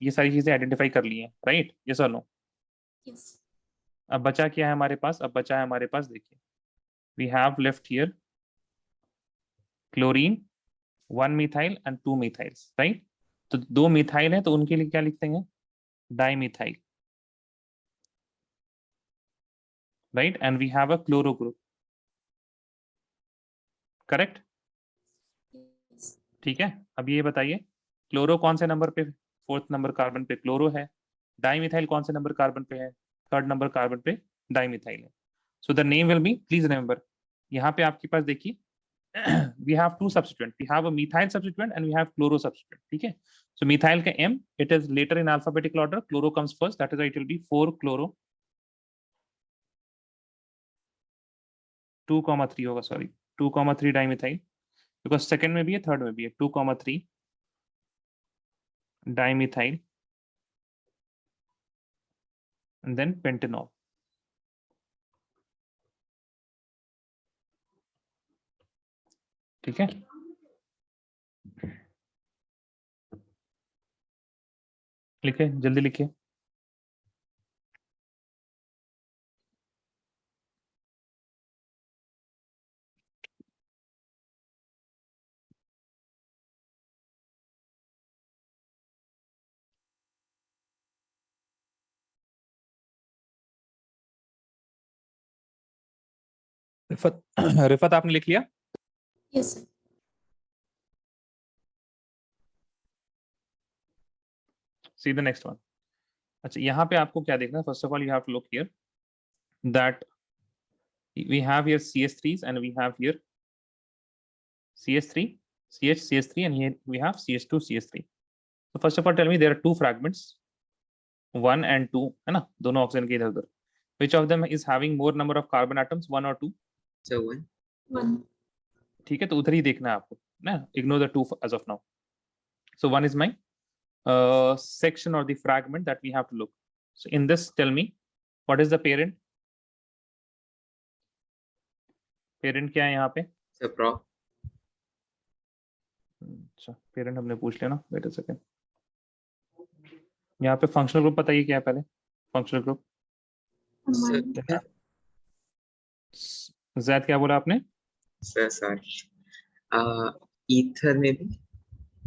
Speaker 2: ये सारी चीजें आइडेंटिफाई कर ली हैं, राइट? ये सर नो।
Speaker 3: Yes.
Speaker 2: अब बचा क्या है हमारे पास? अब बचा है हमारे पास, देखिए we have left here chlorine, 1 methyl and 2 methyls, right? तो 2 मिथाइल है तो उनके लिए क्या लिखते हैं? Dimethyl, right? And we have a chloro group, correct?
Speaker 3: Yes.
Speaker 2: ठीक है, अब ये बताइए क्लोरो कौन से नंबर पे? 4th नंबर कार्बन पे क्लोरो है। डाइमिथाइल कौन से नंबर कार्बन पे है? 3rd नंबर कार्बन पे डाइमिथाइल है। So the name will be, please remember, यहाँ पे आपके पास देखिए we have two substituent, we have a methyl substituent and we have chloro substituent, ठीक है? So methyl का M, it is later in alphabetical order, chloro comes first, that is why it will be 4 chloro, 2,3 होगा, sorry 2,3 dimethyl, because second में भी है third में भी है, 2,3 dimethyl and then pentanol, ठीक है? लिखे, जल्दी लिखिए। रिफत रिफत आपने लिख लिया?
Speaker 3: Yes, sir.
Speaker 2: See the next one. अच्छा, यहाँ पे आपको क्या देखना है? First of all you have to look here that we have here CH3s and we have here CH3, CH3, and here we have CH2, CH3. So first of all, tell me there are two fragments, 1 and 2, है ना? दोनों oxygen के इधर उधर. Which of them is having more number of carbon atoms, 1 or 2?
Speaker 1: So 1.
Speaker 3: 1.
Speaker 2: ठीक है, तो उधर ही देखना है आपको ना. Ignore the 2 as of now. So 1 is my section or the fragment that we have to look. So in this, tell me what is the parent? Parent क्या है यहाँ पे?
Speaker 1: So prop.
Speaker 2: अच्छा, पेरेंट हमने पूछ लिया ना, वेट अ सेकंड। यहाँ पे फंक्शनल ग्रुप बताइए क्या है पहले? Functional group
Speaker 1: So
Speaker 3: Amine.
Speaker 2: Zaid क्या बोला आपने?
Speaker 1: सर सॉरी, ईथर में भी।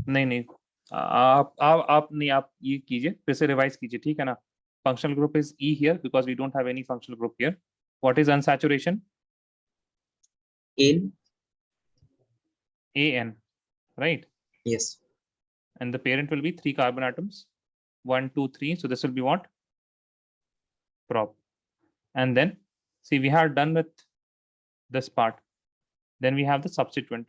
Speaker 2: नहीं नहीं, आप नहीं, आप ये कीजिए, फिर से रिवाइज कीजिए, ठीक है ना? Functional group is e here because we don't have any functional group here. What is unsaturation?
Speaker 1: An.
Speaker 2: AN, right?
Speaker 1: Yes.
Speaker 2: And the parent will be 3 carbon atoms, 1 2 3. So this will be what? Prop. And then see, we have done with this part. Then we have the substituent.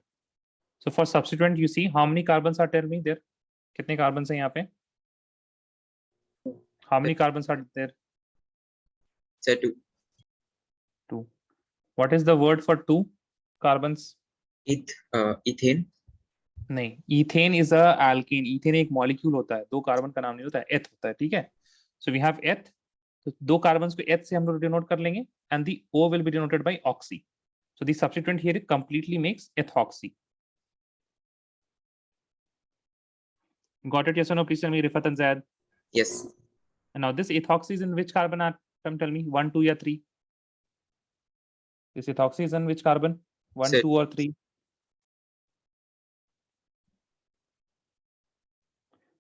Speaker 2: So for substituent, you see how many carbons are, tell me there? कितने carbons हैं यहाँ पे? How many carbons are there?
Speaker 1: Sir 2।
Speaker 2: 2. What is the word for 2 carbons?
Speaker 1: Ethane.
Speaker 2: नहीं, ethane is a alkane. Ethane एक molecule होता है, 2 carbon का नाम नहीं होता है, एथ होता है, ठीक है? सो वी हैव एथ. तो 2 कार्बन्स को एथ से हम लोग डिनोट कर लेंगे and the O will be denoted by oxy. So the substituent here completely makes ethoxy. Got it? Yes or no? Please tell me, Rifat and Zaid.
Speaker 1: Yes.
Speaker 2: And now this ethoxy is in which carbon atom? Tell me, 1, 2 या 3? This ethoxy is in which carbon? 1,
Speaker 1: Sir.
Speaker 2: 2 or 3?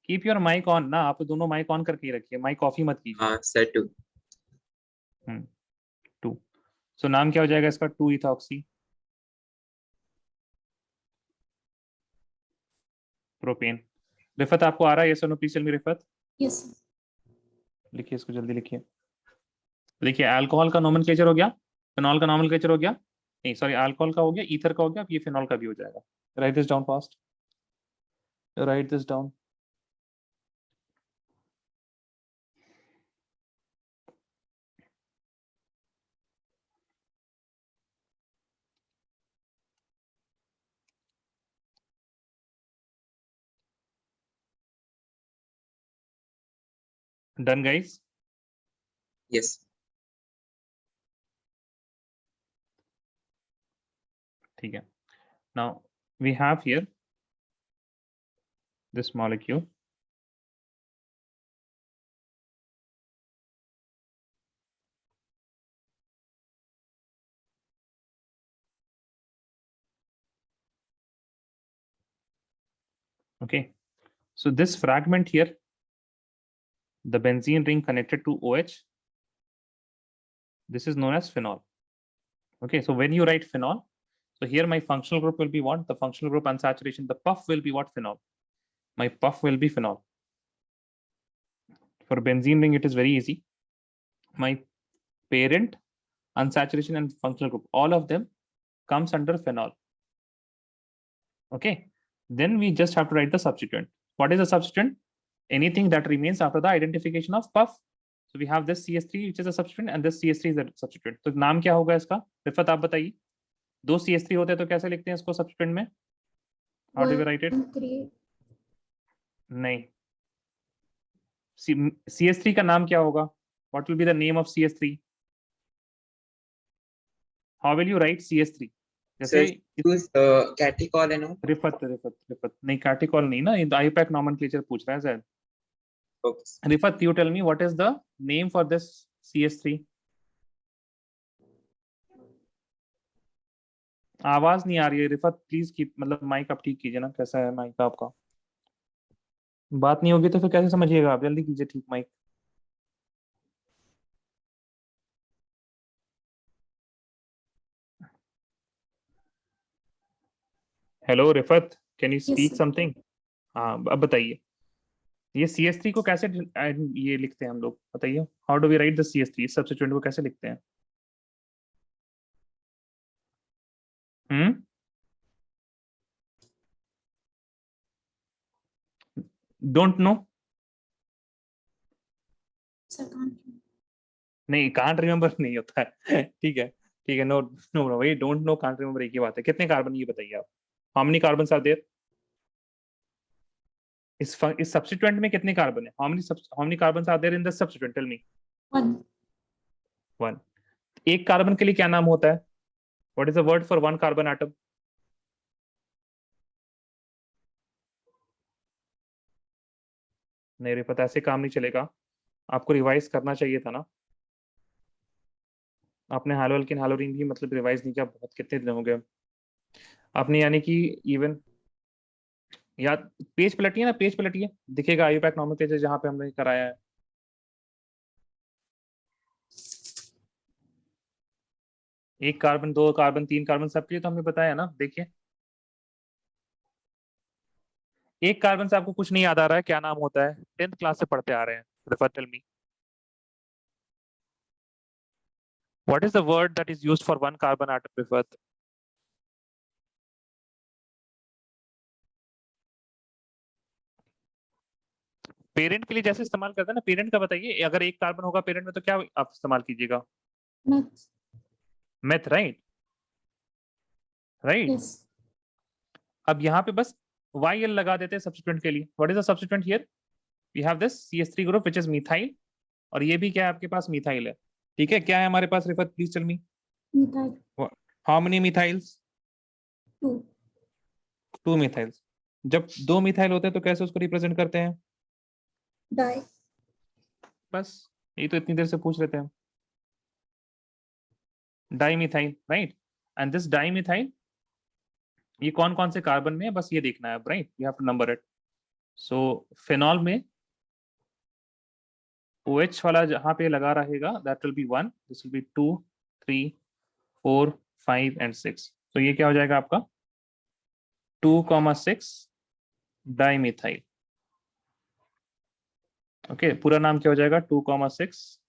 Speaker 2: Keep your mic on ना, आप दोनों mic on करके ही रखिए, mic off ही मत कीजिए.
Speaker 1: हाँ sir 2।
Speaker 2: 2. So नाम क्या हो जाएगा इसका? 2 ethoxy प्रोपेन. रिफत आपको आ रहा है? Yes or no? Please tell me, Rifat.
Speaker 3: Yes.
Speaker 2: लिखिए इसको, जल्दी लिखिए. देखिए, अल्कोहल का नोमेनक्लेचर हो गया, फिनॉल का नोमेनक्लेचर हो गया, नहीं सॉरी, अल्कोहल का हो गया, ईथर का हो गया, अब ये फिनॉल का भी हो जाएगा. Right this down fast. Right this down. Done, guys?
Speaker 1: Yes.
Speaker 2: ठीक है. Now we have here this molecule. Okay, so this fragment here, the benzene ring connected to OH, this is known as phenol. Okay, so when you write phenol, so here my functional group will be what? The functional group unsaturation, the puff will be what? Phenol. My puff will be phenol. For benzene ring, it is very easy. My parent, unsaturation and functional group, all of them comes under phenol. Okay, then we just have to write the substituent. What is the substituent? Anything that remains after the identification of puff. So we have this CH3 which is a substituent and this CH3 is a substituent. तो नाम क्या होगा इसका? रिफत आप बताइए. 2 CH3 होते हैं तो कैसे लिखते हैं इसको substituent में? How do we write it?
Speaker 3: 1, 3.
Speaker 2: नहीं, CH3 का नाम क्या होगा? What will be the name of CH3? How will you write CH3? जैसे
Speaker 1: यूज कैटिकॉल है ना।
Speaker 2: रिफत नहीं, कैटिकॉल नहीं ना, ये आईपैक नॉमेनक्लेचर पूछ रहा है sir.
Speaker 1: Okay.
Speaker 2: Rifat, you tell me what is the name for this CH3? आवाज नहीं आ रही है रिफत, प्लीज कीप, मतलब माइक आप ठीक कीजिए ना, कैसा है माइक आपका? बात नहीं होगी तो फिर कैसे समझिएगा आप? जल्दी कीजिए ठीक mic. Hello Rifat, can you
Speaker 3: Yes,
Speaker 2: speak
Speaker 3: sir.
Speaker 2: Something? हाँ, अब बताइए, ये CH3 को कैसे ये लिखते हैं हम लोग, बताइए. How do we write the CH3 substituent को कैसे लिखते हैं? Don't know?
Speaker 3: Sir, can't.
Speaker 2: नहीं, कांट रिमेम्बर नहीं होता है. ठीक है, ठीक है. नो नो नो, वही डोंट नो कांट रिमेम्बर एक ही बात है. कितने कार्बन ये बताइए आप? How many carbon are there? इस सब्स्टिट्यूएंट में कितने कार्बन है? How many carbon are there in the substituent? Tell me.
Speaker 3: 1.
Speaker 2: 1. एक कार्बन के लिए क्या नाम होता है? What is the word for 1 carbon atom? नहीं रे, पता ऐसे काम नहीं चलेगा, आपको रिवाइज करना चाहिए था ना. आपने हालोल्किन हालोरीन भी मतलब रिवाइज नहीं किया, बहुत कितने दिन हो गए आपने, यानी कि इवन या पेज पलटिए ना, पेज पलटिए, दिखेगा आईयूपैक नॉमेनक्लेचर जहाँ पे हमने कराया है। एक कार्बन, दो कार्बन, तीन कार्बन, सबके लिए तो हमने बताया ना। देखिए एक कार्बन से आपको कुछ नहीं याद आ रहा है, क्या नाम होता है? 10th क्लास से पढ़ते आ रहे हैं। Rifat tell me, what is the word that is used for one carbon atom? Rifat. Parent के लिए जैसे इस्तेमाल करते हैं ना, पेरेंट का बताइए, अगर एक कार्बन होगा पेरेंट में तो क्या आप इस्तेमाल कीजिएगा?
Speaker 3: Meth.
Speaker 2: Meth, right right.
Speaker 3: Yes.
Speaker 2: अब यहाँ पे बस YL लगा देते हैं सब्स्टिट्यूएंट के लिए। What is the substituent here? We have this CH3 group which is methyl, और ये भी क्या है आपके पास? मिथाइल है। ठीक है, क्या है हमारे पास? Refer please tell me,
Speaker 3: Methyl.
Speaker 2: How many methyls?
Speaker 3: 2.
Speaker 2: 2 methyls. जब 2 मिथाइल होते हैं तो कैसे उसको रिप्रेजेंट करते हैं?
Speaker 3: Di.
Speaker 2: बस यही तो इतनी देर से पूछ रहे थे हम। Dimethyl, right. And this dimethyl, ये कौन कौन से कार्बन में है बस ये देखना है अब, right? You have to number it. So phenol में OH वाला जहां पे लगा रहेगा, that will be 1, this will be 2, 3, 4, 5 and 6। तो ये क्या हो जाएगा आपका? 2,6 डाइमिथाइल। ओके, पूरा नाम क्या हो जाएगा? 2,6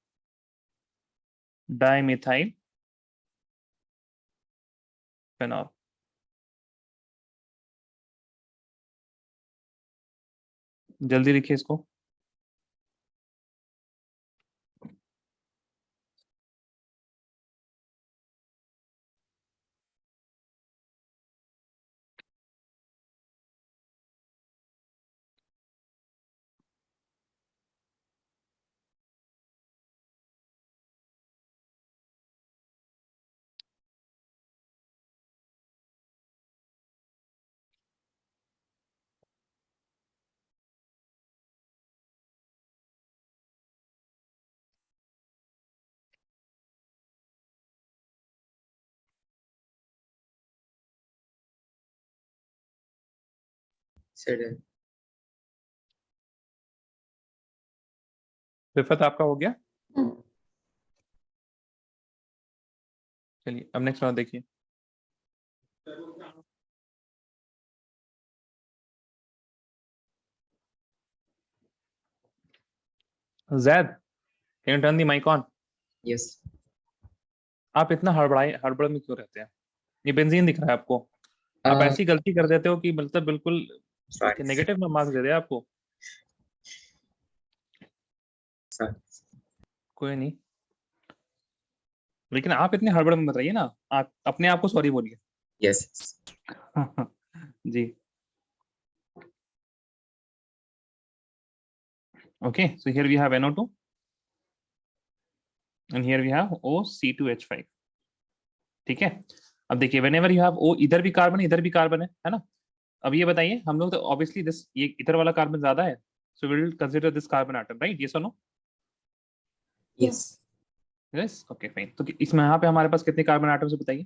Speaker 2: डाइमिथाइल फिनॉल। जल्दी लिखिए इसको।
Speaker 1: Certain.
Speaker 2: रिफत आपका हो गया?
Speaker 3: Done.
Speaker 2: चलिए अब नेक्स्ट राउंड देखिए। Zaid, can you turn the mic on?
Speaker 1: Yes.
Speaker 2: आप इतना हड़बड़ में क्यों रहते हैं? ये बेंजीन दिख रहा है आपको? आप
Speaker 1: Uh,
Speaker 2: ऐसी गलती कर देते हो कि मतलब बिल्कुल
Speaker 1: sorry.
Speaker 2: नेगेटिव में मार्क्स दे दे आपको।
Speaker 1: Sorry.
Speaker 2: कोई नहीं, लेकिन आप इतने हड़बड़ में मत रहिए ना, आप अपने आप को सॉरी बोलिए।
Speaker 1: Yes.
Speaker 2: जी, okay. So here we have NO2 and here we have OC2H5। ठीक है, अब देखिए व्हेनेवर यू हैव O, इधर भी कार्बन इधर भी कार्बन है ना? अब ये बताइए, हम लोग तो ऑब्वियसली दिस, ये इधर वाला कार्बन ज्यादा है, so we will consider this carbon atom, right? Yes और no?
Speaker 1: Yes.
Speaker 2: Yes, okay fine. तो इसमें यहाँ पे हमारे पास कितने कार्बन एटम्स है बताइए?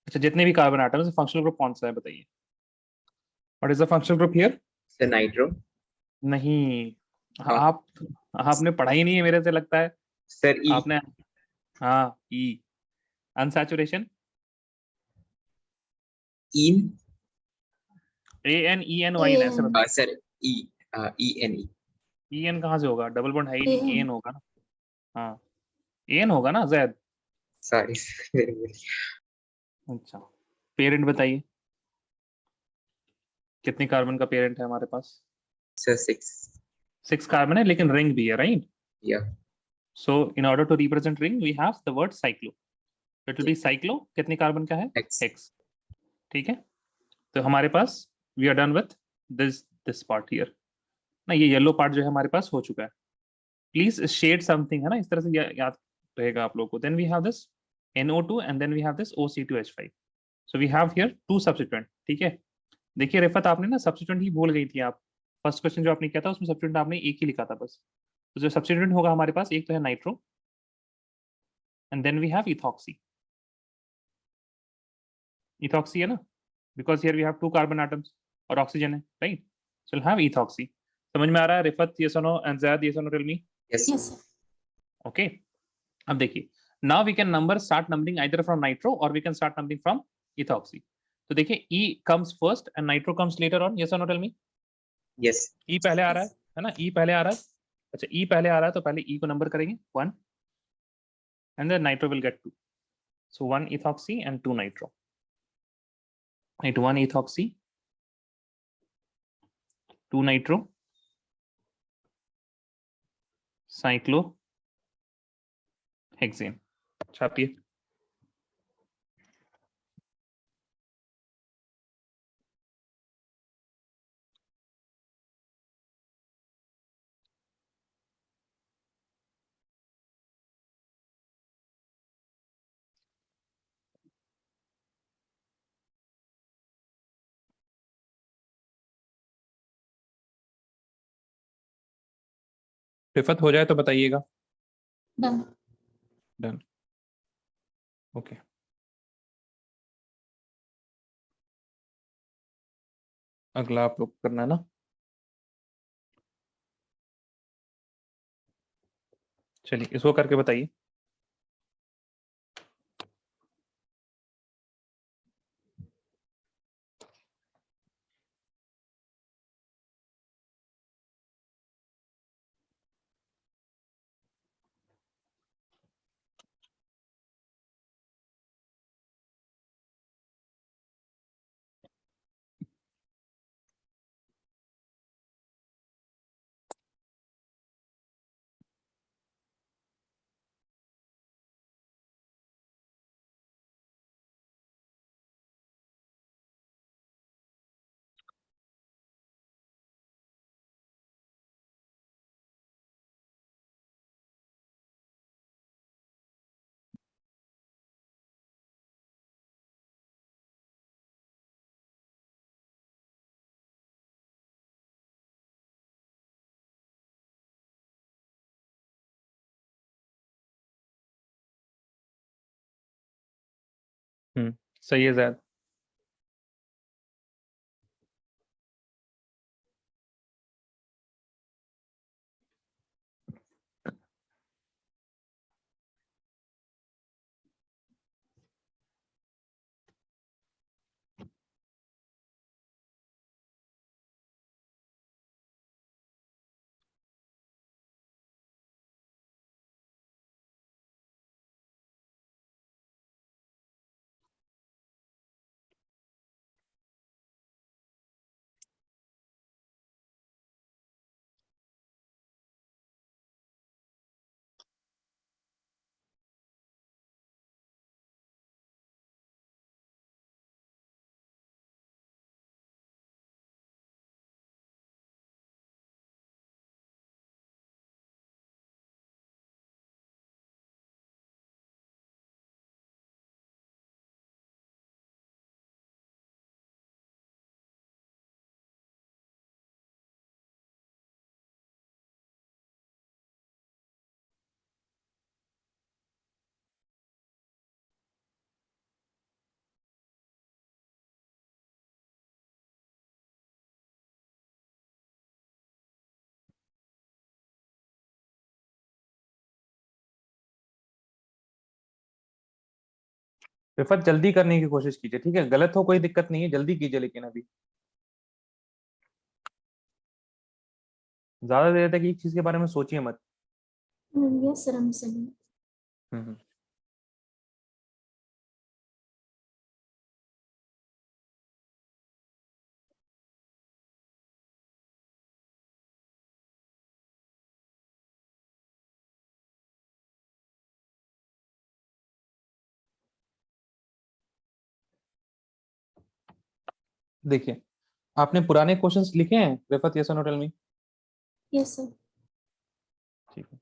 Speaker 2: अच्छा, जितने भी कार्बन एटम्स है, फंक्शनल ग्रुप कौन सा है बताइए? What is the functional group here?
Speaker 1: So nitro.
Speaker 2: नहीं,
Speaker 1: Uh,
Speaker 2: आप आपने पढ़ा ही नहीं है मेरे से लगता है।
Speaker 1: sir, E.
Speaker 2: आपने, हाँ, ई। अनसैचुरेशन?
Speaker 1: In.
Speaker 2: ANENYN ऐसे
Speaker 3: AN.
Speaker 2: बताओ।
Speaker 1: Sir, E. ENE.
Speaker 2: EN कहाँ से होगा? डबल बॉन्ड है ही नहीं,
Speaker 3: AN.
Speaker 2: एन होगा ना। हाँ, एन होगा ना जैद।
Speaker 1: Sorry.
Speaker 2: अच्छा, पेरेंट बताइए, कितने कार्बन का पेरेंट है हमारे पास?
Speaker 1: Sir, 6.
Speaker 2: 6 कार्बन है, लेकिन रिंग भी है, right?
Speaker 1: Yeah.
Speaker 2: So in order to represent ring we have the word cyclo, it will be cyclo. कितने कार्बन का है?
Speaker 1: X.
Speaker 2: हेक्स। ठीक है, तो हमारे पास we are done with this part here ना। ये येलो पार्ट जो है हमारे पास हो चुका है। प्लीज शेड समथिंग, है ना, इस तरह से याद रहेगा आप लोगों को। Then we have this NO2 and then we have this OC2H5। So we have here 2 substituent. ठीक है, देखिए रिफत, आपने ना सब्स्टिट्यूएंट ही भूल गई थी आप। फर्स्ट क्वेश्चन जो आपने किया था उसमें सब्स्टिट्यूएंट आपने एक ही लिखा था बस। तो जो सब्स्टिट्यूएंट होगा हमारे पास, एक तो है nitro, and then we have ethoxy. Ethoxy है ना, because here we have 2 carbon atoms और oxygen है, right? So we'll have ethoxy. समझ में आ रहा है Rifat? yes or no? and Zad, yes or no? Tell me.
Speaker 1: Yes.
Speaker 3: Yes, sir.
Speaker 2: Okay. अब देखिए, now we can start numbering either from nitro or we can start numbering from ethoxy. तो देखिए E comes first and nitro comes later on. Yes or no? Tell me.
Speaker 1: Yes.
Speaker 2: E पहले आ रहा है ना? E पहले आ रहा है. अच्छा, E पहले आ रहा है तो पहले E को नंबर करेंगे 1 and then nitro will get 2. So 1 ethoxy and 2 nitro. Right, 1 ethoxy, 2 nitro, cyclohexane. छापिए. Rifat हो जाए तो बताइएगा.
Speaker 3: Done.
Speaker 2: डन. ओके. अगला आप लोग करना है ना. चलिए इसको करके बताइए. सही है ज़ैद. रिफत जल्दी करने की कोशिश कीजिए, ठीक है? गलत हो कोई दिक्कत नहीं है, जल्दी कीजिए लेकिन अभी ज्यादा देर तक एक चीज के बारे में सोचिए मत.
Speaker 3: Yes, sir. I'm sending.
Speaker 2: हम्म. देखिए, आपने पुराने क्वेश्चंस लिखे हैं रिफत? यस और no? Tell me.
Speaker 3: Yes, sir.
Speaker 2: ठीक है.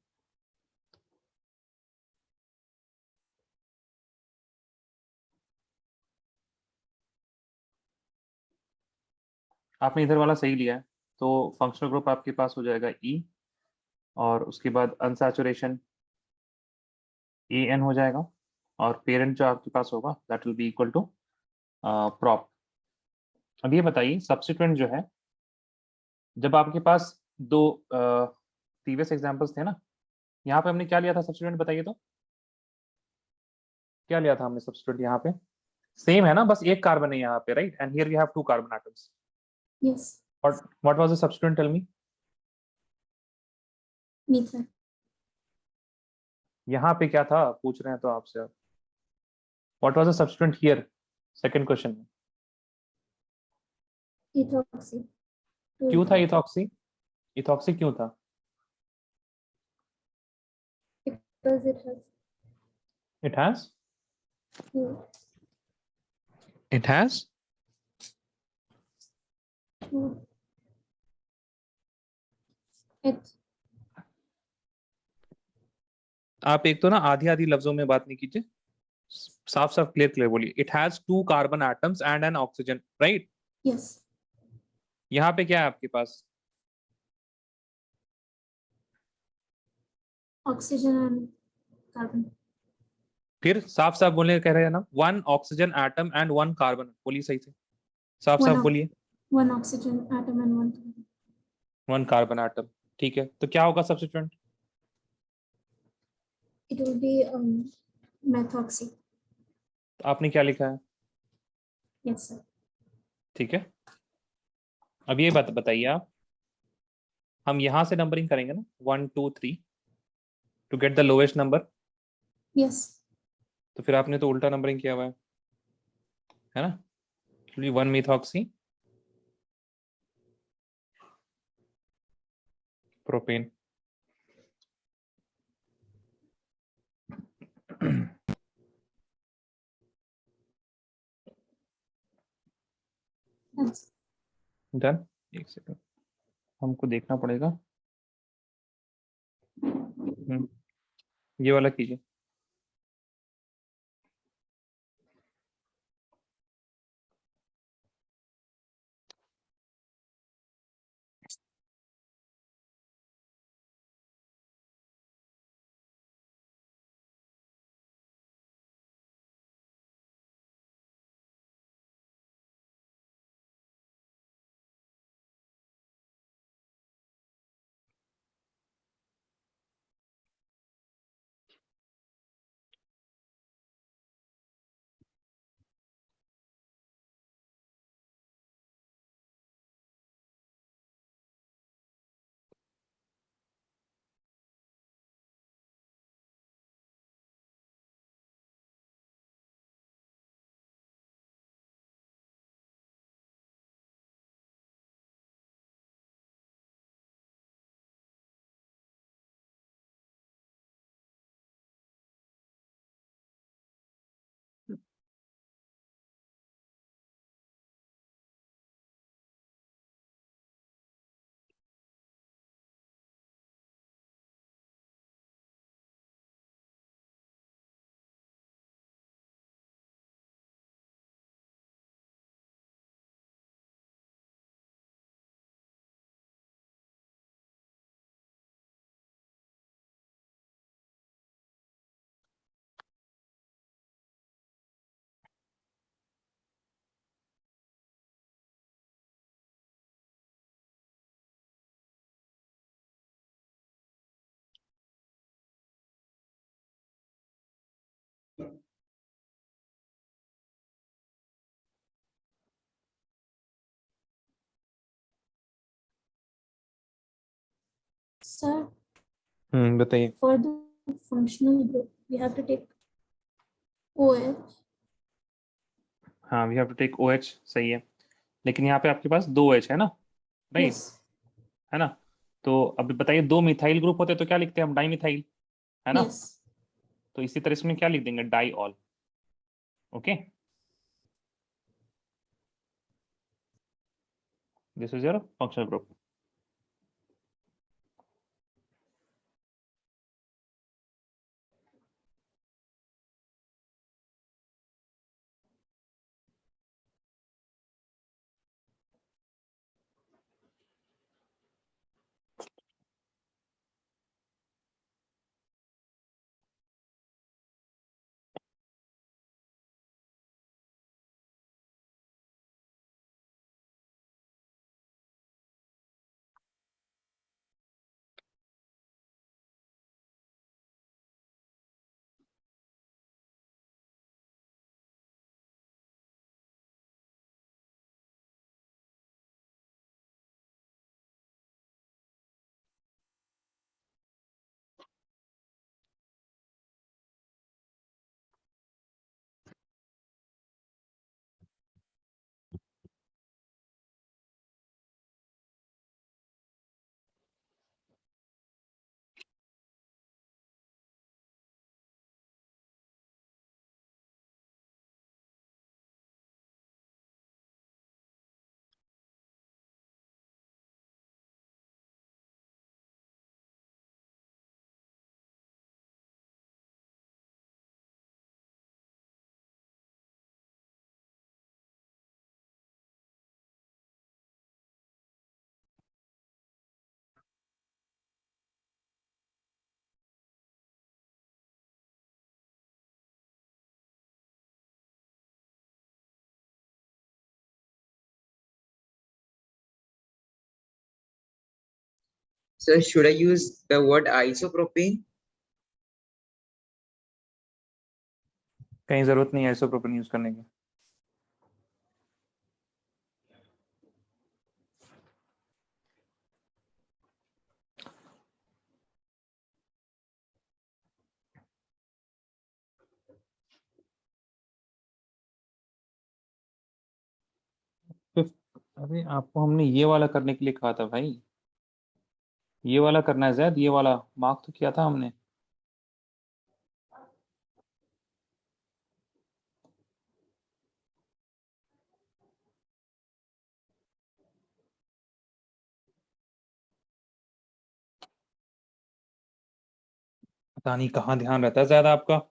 Speaker 2: आपने इधर वाला सही लिया है, तो फंक्शनल ग्रुप आपके पास हो जाएगा ई, और उसके बाद अनसैचुरेशन AN हो जाएगा, और पेरेंट जो आपके पास होगा that will be equal to prop. अब ये बताइए सब्स्टिट्यूएंट जो है, जब आपके पास दो प्रीवियस एग्जांपल्स थे ना, यहाँ पे हमने क्या लिया था सब्स्टिट्यूएंट, बताइए तो क्या लिया था हमने सब्स्टिट्यूएंट यहाँ पे? सेम है ना, बस एक कार्बन है यहाँ पे, right? And here we have 2 carbon atoms.
Speaker 3: Yes.
Speaker 2: What was the substituent, tell me?
Speaker 3: Methyl.
Speaker 2: यहाँ पे क्या था पूछ रहे हैं तो आपसे अब, what was the substituent here? Second question में
Speaker 3: Ethoxy.
Speaker 2: क्यों था इथॉक्सी? इथॉक्सी क्यों था?
Speaker 3: Because it has
Speaker 2: It has
Speaker 3: two,
Speaker 2: it has
Speaker 3: two. It.
Speaker 2: आप एक तो ना आधी आधी लफ्जों में बात नहीं कीजिए, साफ साफ क्लियर क्लियर बोलिए। It has 2 carbon atoms and N oxygen, right?
Speaker 3: Yes.
Speaker 2: यहाँ पे क्या है आपके पास?
Speaker 3: Oxygen and carbon.
Speaker 2: फिर साफ साफ बोलने कह रहे हैं ना, 1 ऑक्सीजन एटम एंड 1 कार्बन, बोलिए सही से, साफ
Speaker 3: One
Speaker 2: साफ
Speaker 3: of
Speaker 2: बोलिए।
Speaker 3: one oxygen atom and one carbon.
Speaker 2: 1 carbon atom, ठीक है, तो क्या होगा substituent?
Speaker 3: It will be methoxy.
Speaker 2: आपने क्या लिखा है?
Speaker 3: Yes, sir.
Speaker 2: ठीक है, अब ये बात बताइए आप, हम यहां से नंबरिंग करेंगे ना 1 2 3 to get the lowest number,
Speaker 3: Yes.
Speaker 2: तो फिर आपने तो उल्टा नंबरिंग किया हुआ है ना? 1 मिथॉक्सी प्रोपेन।
Speaker 3: Yes.
Speaker 2: डन। एक सेकंड, हमको देखना पड़ेगा। ये वाला कीजिए।
Speaker 3: Sir,
Speaker 2: बताइए।
Speaker 3: for the functional group, we have to take OH.
Speaker 2: हाँ, we have to take OH, सही है, लेकिन यहाँ पे आपके पास 2 H है ना, राइट?
Speaker 3: Yes.
Speaker 2: है ना? तो अब बताइए, 2 मिथाइल ग्रुप होते तो क्या लिखते हैं हम? डाई मिथाइल, है ना?
Speaker 3: Yes.
Speaker 2: तो इसी तरह इसमें क्या लिख देंगे? Diol. Okay, this is your functional group.
Speaker 1: So should I use the word isopropane?
Speaker 2: कहीं जरूरत नहीं है आइसोप्रोपेन यूज करने की. अरे आपको हमने ये वाला करने के लिए कहा था भाई. ये वाला करना है जैद, ये वाला मार्क तो किया था हमने. पता नहीं कहाँ ध्यान रहता है ज्यादा आपका.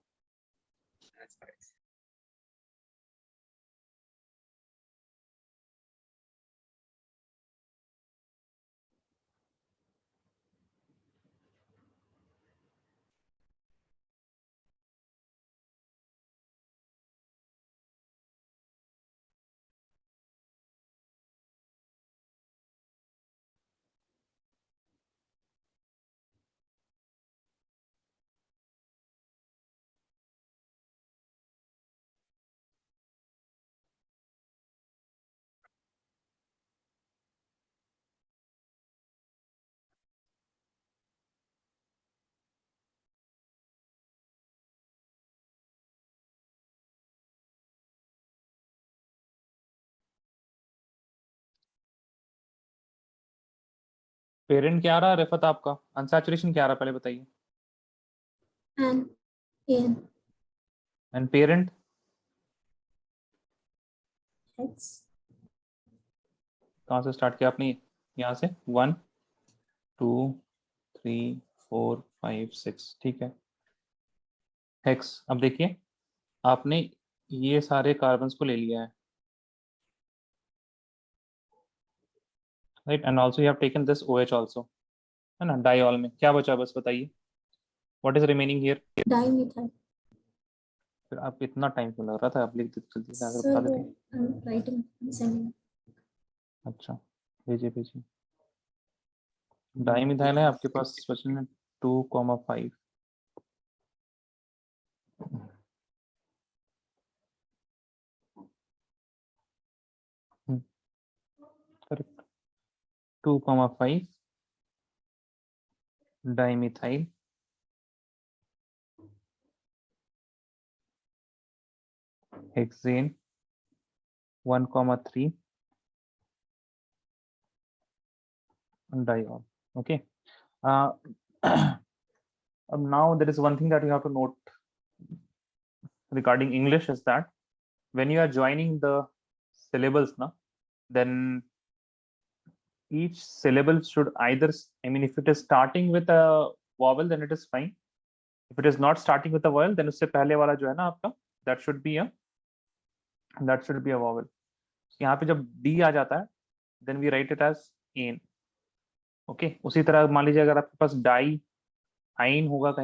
Speaker 2: पेरेंट क्या आ रहा है रिफत आपका? अनसैचुरेशन क्या आ रहा है पहले बताइए.
Speaker 3: and in
Speaker 2: and parent
Speaker 3: X
Speaker 2: कहाँ से स्टार्ट किया आपने? यहाँ से 1 2 3 4 5 6. ठीक है. हेक्स. अब देखिए आपने ये सारे कार्बन्स को ले लिया है, right. And also you have taken this OH also, है ना. डाइऑल में क्या बचा बस बताइए. What is remaining here?
Speaker 3: dimethyl.
Speaker 2: फिर आप इतना टाइम क्यों लग रहा था? आप लिख देते जल्दी से, आगे
Speaker 3: Sir,
Speaker 2: बता देते.
Speaker 3: I'm writing and sending.
Speaker 2: अच्छा भेजिए भेजिए. डाइमिथाइल है आपके पास बचने में 2,5. Correct. 2,5 dimethyl hexane 1,3 diol. Okay. Now there is one thing that you have to note regarding English is that when you are joining the syllables now, then each syllable should either, I mean, if it is starting with a vowel, then it is fine. If it is not starting with a vowel, then उससे पहले वाला जो है ना आपका, that should be a vowel. यहाँ पे जब D आ जाता है, then we write it as in. Okay. उसी तरह मान लीजिए अगर आपके पास डाई आइन होगा कहीं